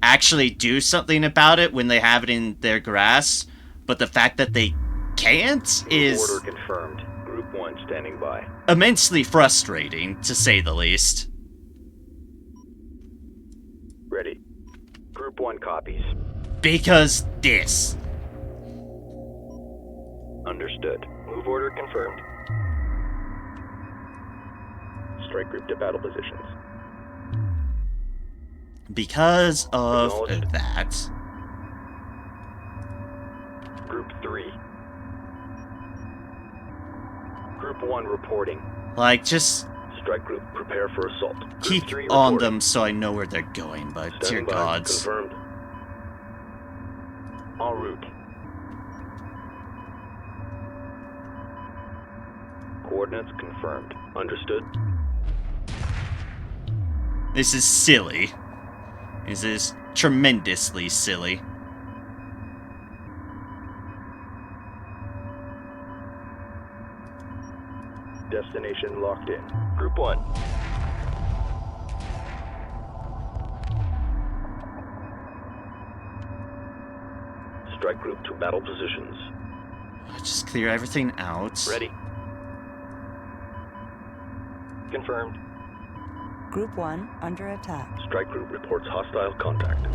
actually do something about it when they have it in their grasp. But the fact that they can't is Order confirmed. Group 1 standing by. immensely frustrating, to say the least. Ready. Group 1 copies. Because this. Understood. Move order confirmed. Strike group to battle positions. Because of Acknowledged. that. Group 3. Group 1 reporting. Like, just Strike group prepare for assault. Group keep 3 on reporting. them so I know where they're going, but dear Standing by. gods. Confirmed. En route. Coordinates confirmed. Understood. This is silly. This is tremendously silly. Destination locked in. Group 1. Strike group to battle positions. Just clear everything out. Ready. Confirmed. Group 1 under attack. Strike group reports hostile contact.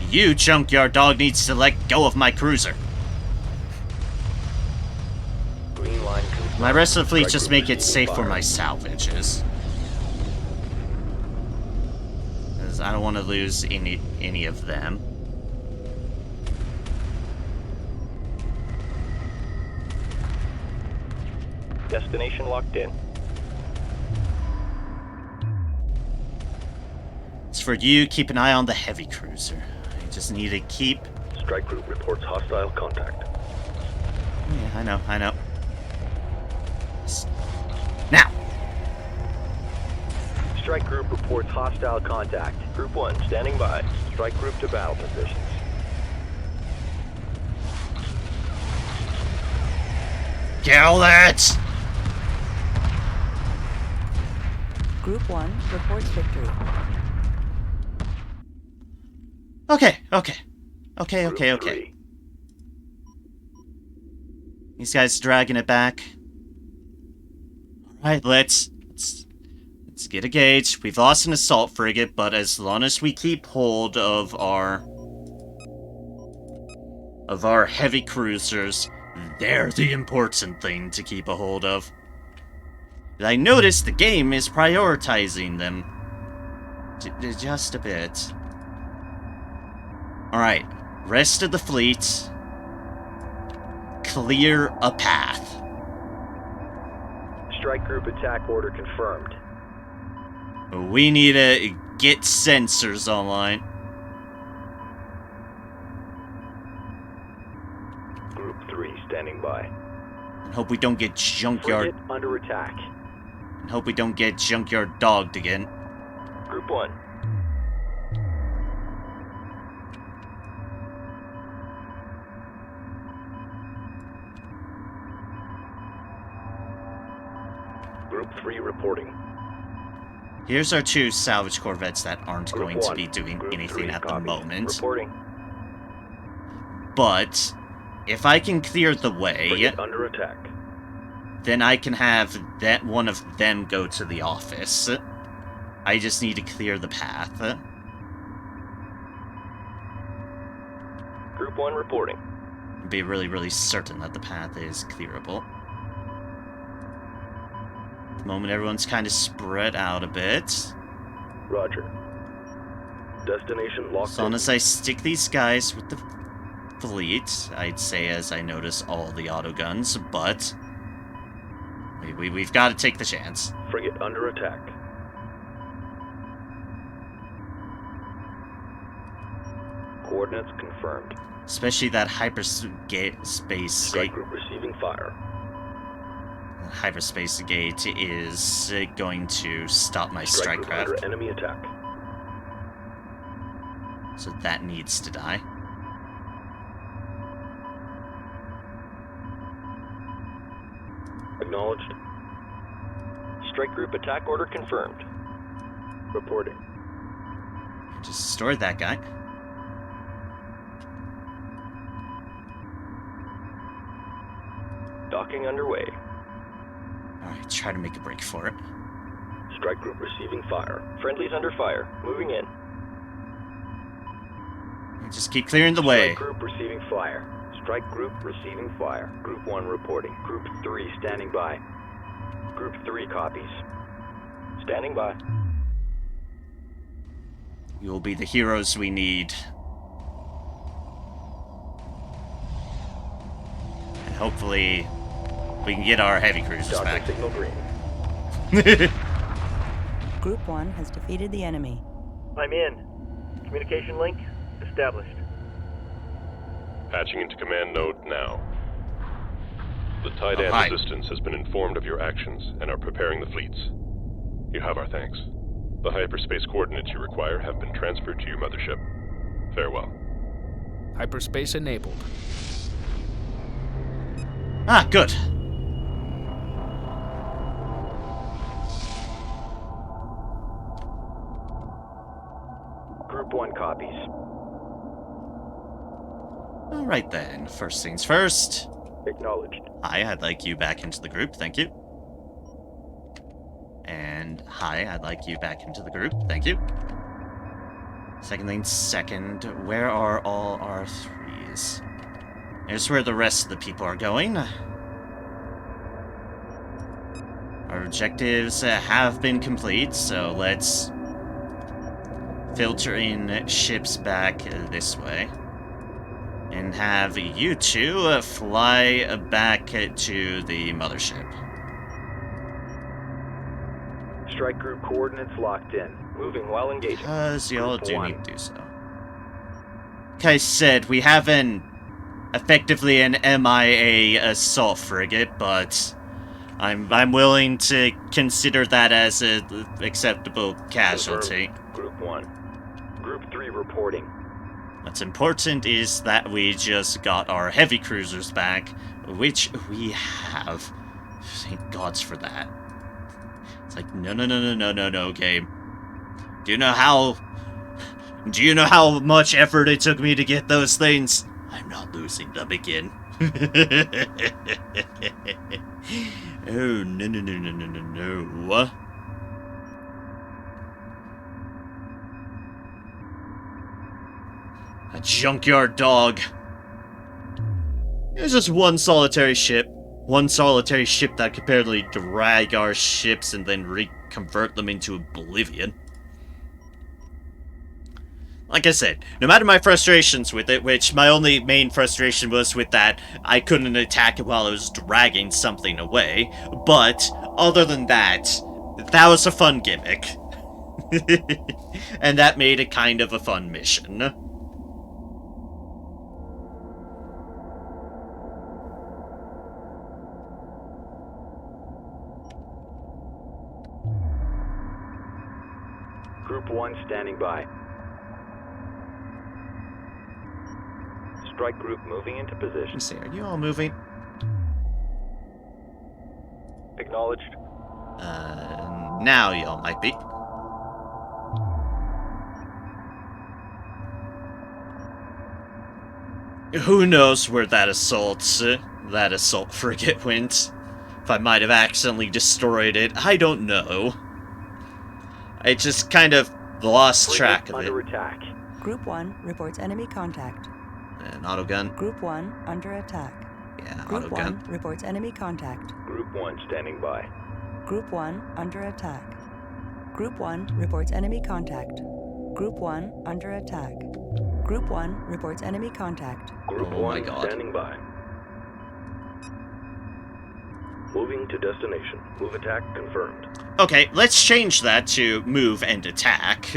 You, junkyard dog, needs to let go of my cruiser. Green line confirmed. My rest of the fleet Strike just group make it receiving safe for fire. my salvages. 'Cause I don't want to lose any of them. Destination locked in. As for you, keep an eye on the heavy cruiser. I just need to keep... Strike group reports hostile contact. Yeah, I know. Now! Strike group reports hostile contact. Group 1 standing by. Strike group to battle positions. Kill it! Group 1 reports victory. Okay. Group 3. These guys dragging it back. Alright, let's get a gauge. We've lost an assault frigate, but as long as we keep hold of our heavy cruisers, they're the important thing to keep a hold of. I noticed the game is prioritizing them just a bit. Alright, rest of the fleet, clear a path. Strike group attack order confirmed. We need to get sensors online. Group 3 standing by. And hope we don't get junkyard... Frigate under attack. And hope we don't get junkyard dogged again. Group 1. Group 3 reporting. Here's our two salvage corvettes that aren't Group going to 1. be doing Group anything 3 at the copies. moment. Reporting. But if I can clear the way, Frigate under attack. then I can have that one of them go to the office. I just need to clear the path. Group 1 reporting. Be really certain that the path is clearable. At the moment, everyone's kind of spread out a bit. Roger. Destination locked As long in. as I stick these guys with the fleet, I'd say, as I notice all the autoguns, but we've got to take the chance. Frigate under attack. Coordinates confirmed. Especially that hyperspace Strike group receiving fire. hyperspace gate is going to stop my strike group craft. under enemy attack. So that needs to die. Acknowledged. Strike group attack order confirmed. Reporting. Just destroyed that guy. Docking underway. Alright, try to make a break for it. Strike group receiving fire. Friendlies under fire. Moving in. Just keep clearing the way. Strike group receiving fire. Strike group receiving fire. Group 1 reporting. Group 3 standing by. Group 3 copies. Standing by. You'll be the heroes we need. And hopefully, we can get our heavy cruisers Docking back. signal green. Group 1 has defeated the enemy. I'm in. Communication link established. Patching into command node now. The Tidan hi. Resistance has been informed of your actions and are preparing the fleets. You have our thanks. The hyperspace coordinates you require have been transferred to your mothership. Farewell. Hyperspace enabled. Ah, good. Group 1 copies. Alright then, first things first. Acknowledged. Hi, I'd like you back into the group, thank you. And hi, I'd like you back into the group, thank you. Second thing second, where are all our threes? Here's where the rest of the people are going. Our objectives have been complete, so let's filter in ships back this way. And have you two fly back to the mothership. Strike group coordinates locked in. Moving while engaging. Because y'all Group do 1. need to do so. Like I said, we have effectively an MIA assault frigate, but I'm willing to consider that as an acceptable casualty. Confirmed. Group 1. Group 3 reporting. What's important is that we just got our heavy cruisers back, which we have. Thank gods for that. It's like, no, game. Do you know how much effort it took me to get those things? I'm not losing them again. Oh, no. A junkyard dog. It's just one solitary ship. One solitary ship that could barely drag our ships and then reconvert them into oblivion. Like I said, no matter my frustrations with it, which my only main frustration was with that I couldn't attack it while I was dragging something away, but other than that, that was a fun gimmick. And that made it kind of a fun mission. Group 1 standing by. Strike group moving into position. Let's see, are you all moving? Acknowledged. Now y'all might be. Who knows where that assault frigate went? If I might have accidentally destroyed it, I don't know. I just kind of lost track of it. Under attack. Group 1 reports enemy contact. An autogun? Group 1 under attack. Yeah, Group autogun. 1 reports enemy contact. Group 1 standing by. Group 1 under attack. Group 1 reports enemy contact. Group 1 under attack. Group 1 reports enemy contact. Group Oh my 1 God. standing by. Moving to destination. Move attack confirmed. Okay, let's change that to move and attack.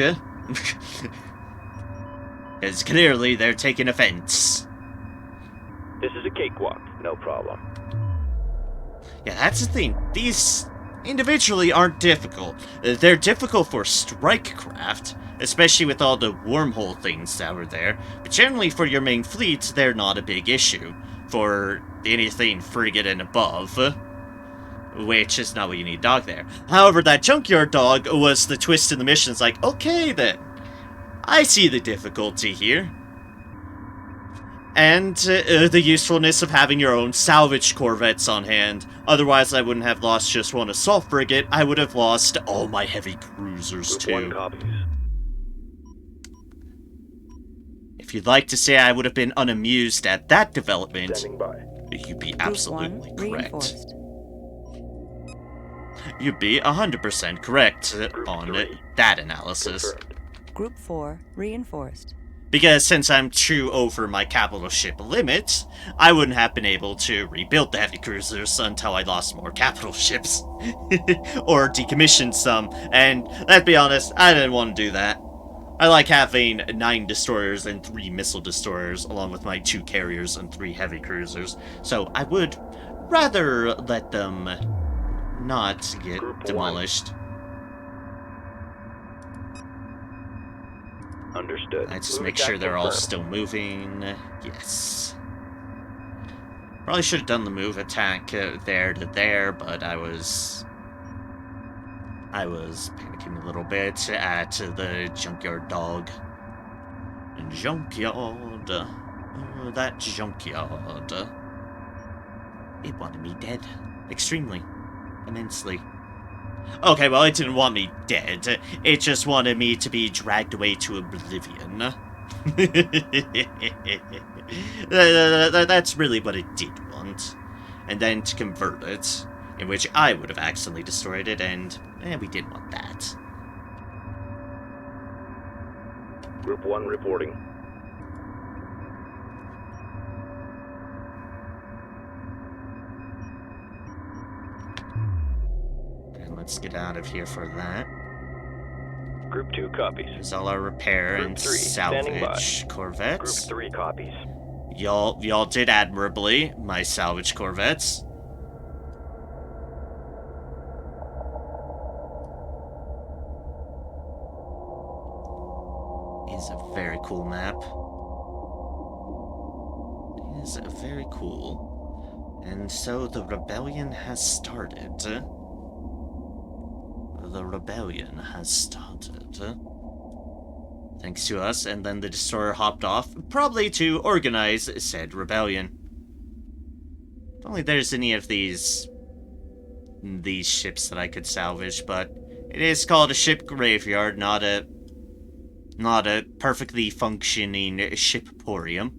Because clearly they're taking offense. This is a cakewalk, no problem. Yeah, that's the thing. These individually aren't difficult. They're difficult for strike craft, especially with all the wormhole things that were there. But generally for your main fleet, they're not a big issue. For anything frigate and above. Which is not what you need dog there. However, that junkyard dog was the twist in the mission. It's like, okay then. I see the difficulty here. And the usefulness of having your own salvage corvettes on hand. Otherwise, I wouldn't have lost just one assault frigate. I would have lost all my heavy cruisers Group 1 too. copies. If you'd like to say I would have been unamused at that development, Standing by. you'd be Group absolutely 1 correct. reinforced. You'd be 100% correct Group on 3. that analysis. Confirmed. Group 4 reinforced. Because since I'm true over my capital ship limit, I wouldn't have been able to rebuild the heavy cruisers until I lost more capital ships. Or decommissioned some, and let's be honest, I didn't want to do that. I like having 9 destroyers and 3 missile destroyers, along with my 2 carriers and 3 heavy cruisers, so I would rather let them not get Group 1. demolished. Understood. I just Move make attack sure they're all confirmed. still moving. Yes. Probably should have done the move attack there to there, but I was panicking a little bit at the junkyard dog. Junkyard. Oh, that junkyard. It wanted me dead. Extremely. Immensely. Okay, well, it didn't want me dead. It just wanted me to be dragged away to oblivion. That's really what it did want. And then to convert it, in which I would have accidentally destroyed it, and we didn't want that. Group 1 reporting. And let's get out of here for that. Group 2 copies. There's all our repair Group and 3, standing by. salvage Group corvettes. 3 copies. Y'all did admirably, my salvage corvettes. Is a very cool map. It is very cool. And so the rebellion has started. The rebellion has started. Thanks to us, and then the destroyer hopped off, probably to organize said rebellion. If only there's any of these ships that I could salvage, but it is called a ship graveyard, not a perfectly functioning shipporium.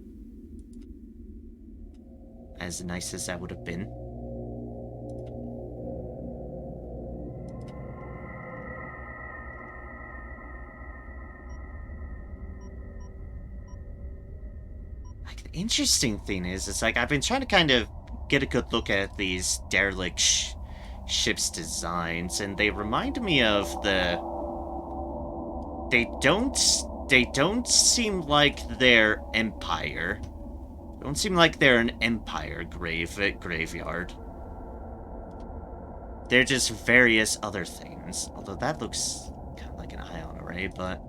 As nice as that would have been. Like, the interesting thing is, it's like I've been trying to kind of get a good look at these derelict ships' designs, and they remind me of the. They don't seem like they're Empire. They don't seem like they're an Empire graveyard. They're just various other things. Although that looks kind of like an ion array, but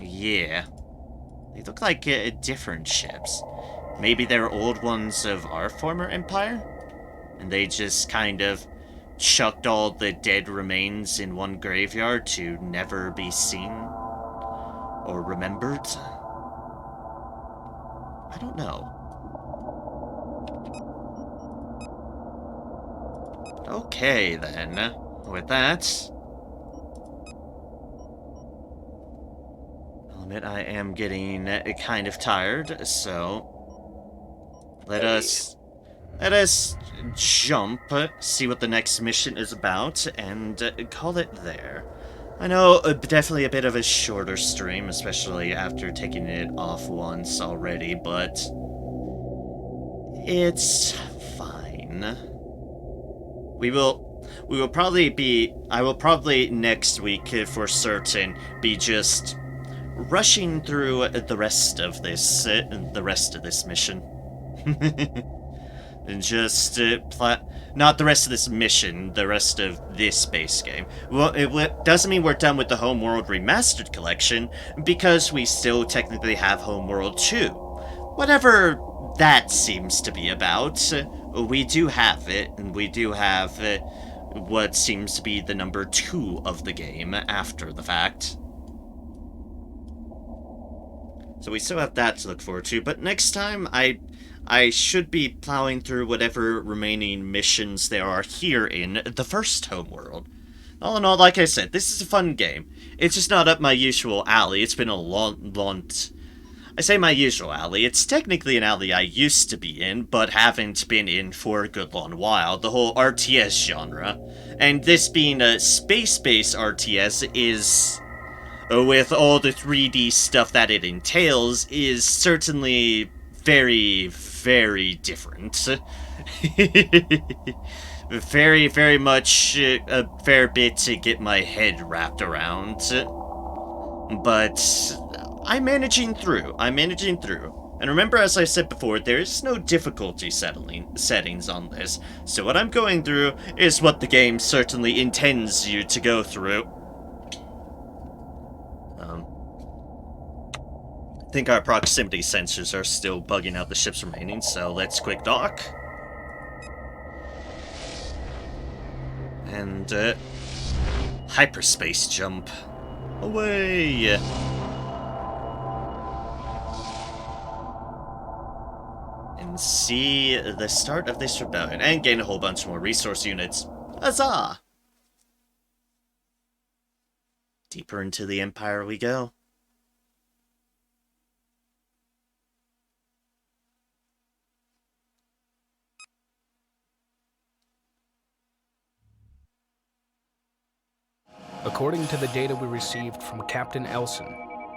yeah. They look like different ships. Maybe they're old ones of our former Empire? And they just kind of chucked all the dead remains in one graveyard to never be seen or remembered? I don't know. Okay, then. With that, I'll admit I am getting kind of tired, so let us jump, see what the next mission is about, and call it there. I know, definitely a bit of a shorter stream, especially after taking it off once already, but it's fine. We will probably be, I will probably next week, for certain, be just rushing through the rest of this mission. And just, not the rest of this mission, the rest of this base game. Well, it doesn't mean we're done with the Homeworld Remastered collection, because we still technically have Homeworld 2. Whatever that seems to be about, we do have it, and we do have what seems to be the number 2 of the game after the fact. So we still have that to look forward to, but next time I should be plowing through whatever remaining missions there are here in the first Homeworld. All in all, like I said, this is a fun game. It's just not up my usual alley. It's been a long... I say my usual alley. It's technically an alley I used to be in, but haven't been in for a good long while. The whole RTS genre. And this being a space-based RTS is... with all the 3D stuff that it entails, is certainly very, very different. Very, very much a fair bit to get my head wrapped around. But I'm managing through. And remember, as I said before, there is no difficulty settings on this. So what I'm going through is what the game certainly intends you to go through. I think our proximity sensors are still bugging out the ships remaining, so let's quick dock. And, hyperspace jump. Away! And see the start of this rebellion, and gain a whole bunch more resource units. Huzzah! Deeper into the Empire we go. According to the data we received from Captain Elson,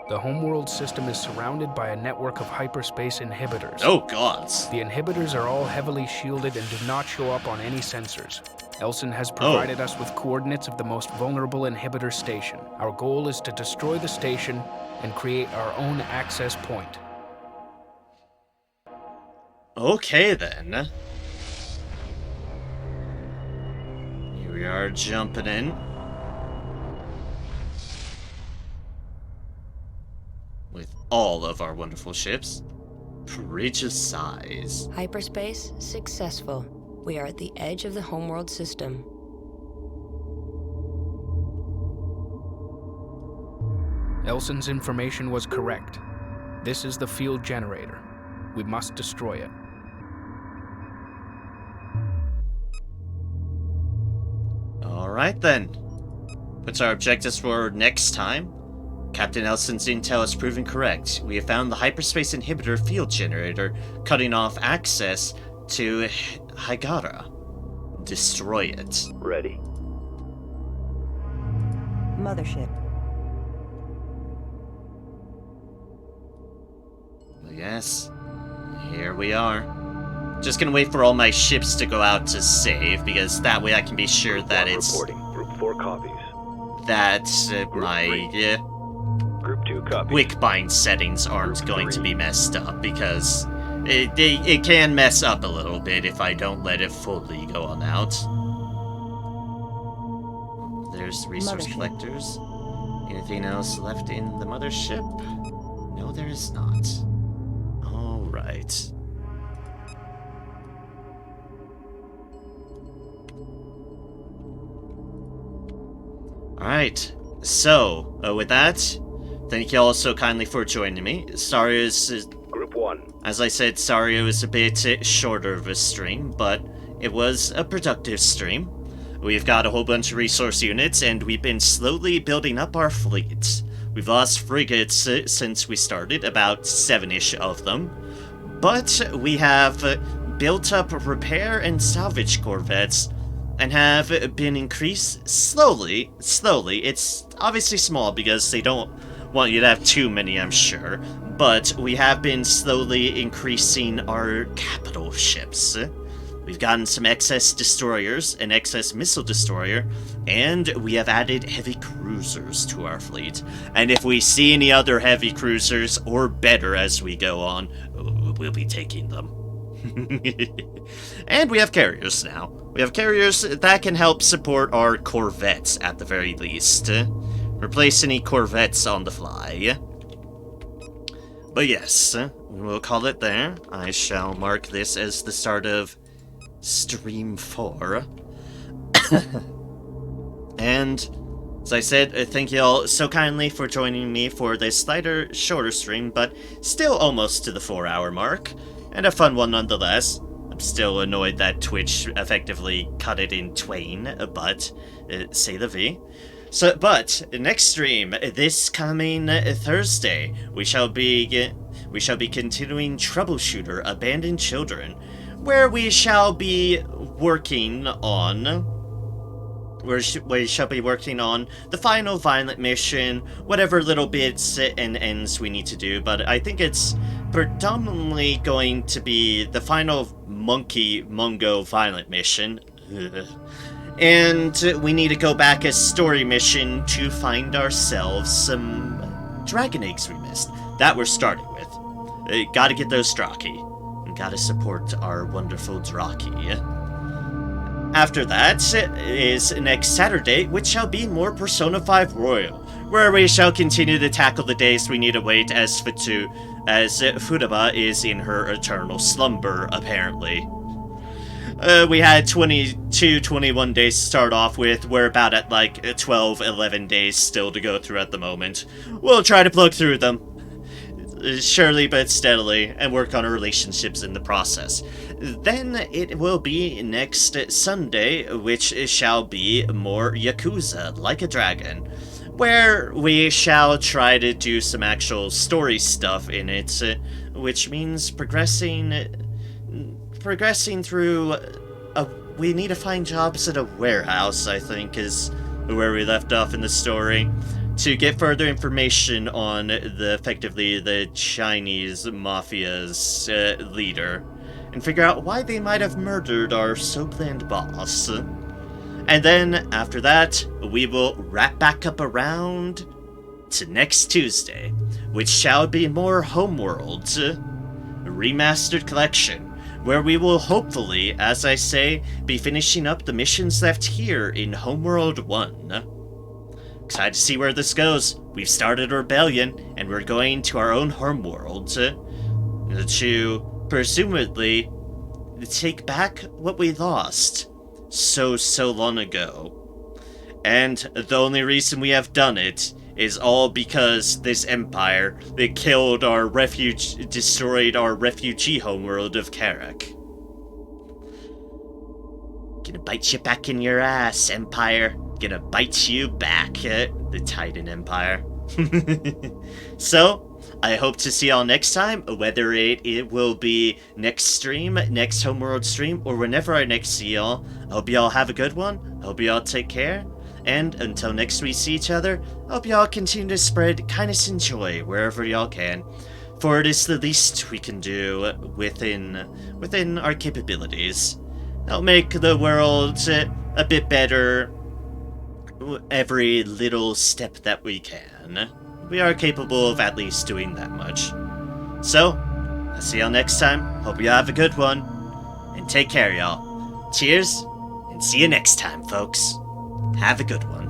the Homeworld system is surrounded by a network of hyperspace inhibitors. Oh, gods. The inhibitors are all heavily shielded and do not show up on any sensors. Elson has provided us with coordinates of the most vulnerable inhibitor station. Our goal is to destroy the station and create our own access point. Okay, then. Here we are jumping in. With all of our wonderful ships. Prodigious size. Hyperspace successful. We are at the edge of the Homeworld system. Elson's information was correct. This is the field generator. We must destroy it. Alright then. What's our objectives for next time? Captain Elson's intel has proven correct. We have found the hyperspace inhibitor field generator, cutting off access to Hygara. Destroy it. Ready. Mothership. Yes. Here we are. Just gonna wait for all my ships to go out to save, because that way I can be sure that it's... Reporting. Group 4 copies. That Group my... 3. Group 2 copies. quick bind settings aren't Group going to 3. be messed up, because it can mess up a little bit if I don't let it fully go on out. There's resource Mothership. collectors. Anything else left in the mothership? No, there is not. Alright. Alright, so, with that, thank you all so kindly for joining me. Sorry, Group 1. as I said, sorry it was a bit shorter of a stream, but it was a productive stream. We've got a whole bunch of resource units, and we've been slowly building up our fleet. We've lost frigates since we started, about 7-ish of them. But we have built up repair and salvage corvettes and have been increased slowly. It's obviously small because they don't want you to have too many, I'm sure. But we have been slowly increasing our capital ships. We've gotten some excess destroyers, an excess missile destroyer, and we have added heavy cruisers to our fleet. And if we see any other heavy cruisers, or better as we go on, we'll be taking them. And we have carriers now. We have carriers that can help support our corvettes at the very least. Replace any corvettes on the fly. But yes, we'll call it there. I shall mark this as the start of Stream 4. And, as I said, thank you all so kindly for joining me for this slighter, shorter stream, but still almost to the 4-hour mark. And a fun one nonetheless. I'm still annoyed that Twitch effectively cut it in twain, but c'est la vie. So, but next stream, this coming Thursday, we shall be continuing Troubleshooter: Abandoned Children, where we shall be working on. We shall be working on the final violent mission, whatever little bits and ends we need to do, but I think it's predominantly going to be the final Mungo violent mission. And we need to go back a story mission to find ourselves some dragon eggs we missed. That we're starting with. Gotta get those Draki. And gotta support our wonderful Draki. After that is next Saturday, which shall be more Persona 5 Royal, where we shall continue to tackle the days we need to wait as Futaba is in her eternal slumber, apparently. We had 21 days to start off with. We're about at like 12, 11 days still to go through at the moment. We'll try to plug through them, surely but steadily, and work on our relationships in the process. Then it will be next Sunday, which shall be more Yakuza, Like a Dragon, where we shall try to do some actual story stuff in it, which means progressing through we need to find jobs at a warehouse, I think, is where we left off in the story, to get further information on effectively the Chinese mafia's leader, and figure out why they might have murdered our so-planned boss. And then, after that, we will wrap back up around to next Tuesday, which shall be more Homeworld Remastered Collection, where we will hopefully, as I say, be finishing up the missions left here in Homeworld 1. Excited to see where this goes. We've started a rebellion, and we're going to our own homeworld to presumably take back what we lost so long ago. And the only reason we have done it is all because this empire that killed our destroyed our refugee homeworld of Karak. Gonna bite you back in your ass, Empire. Gonna bite you back, the Titan Empire. So, I hope to see y'all next time, whether it will be next stream, next Homeworld stream, or whenever I next see y'all. I hope y'all have a good one. I hope y'all take care. And until next we see each other, I hope y'all continue to spread kindness and joy wherever y'all can. For it is the least we can do within our capabilities. That'll make the world a bit better every little step that we can. We are capable of at least doing that much. So, I'll see y'all next time. Hope you have a good one. And take care, y'all. Cheers, and see you next time, folks. Have a good one.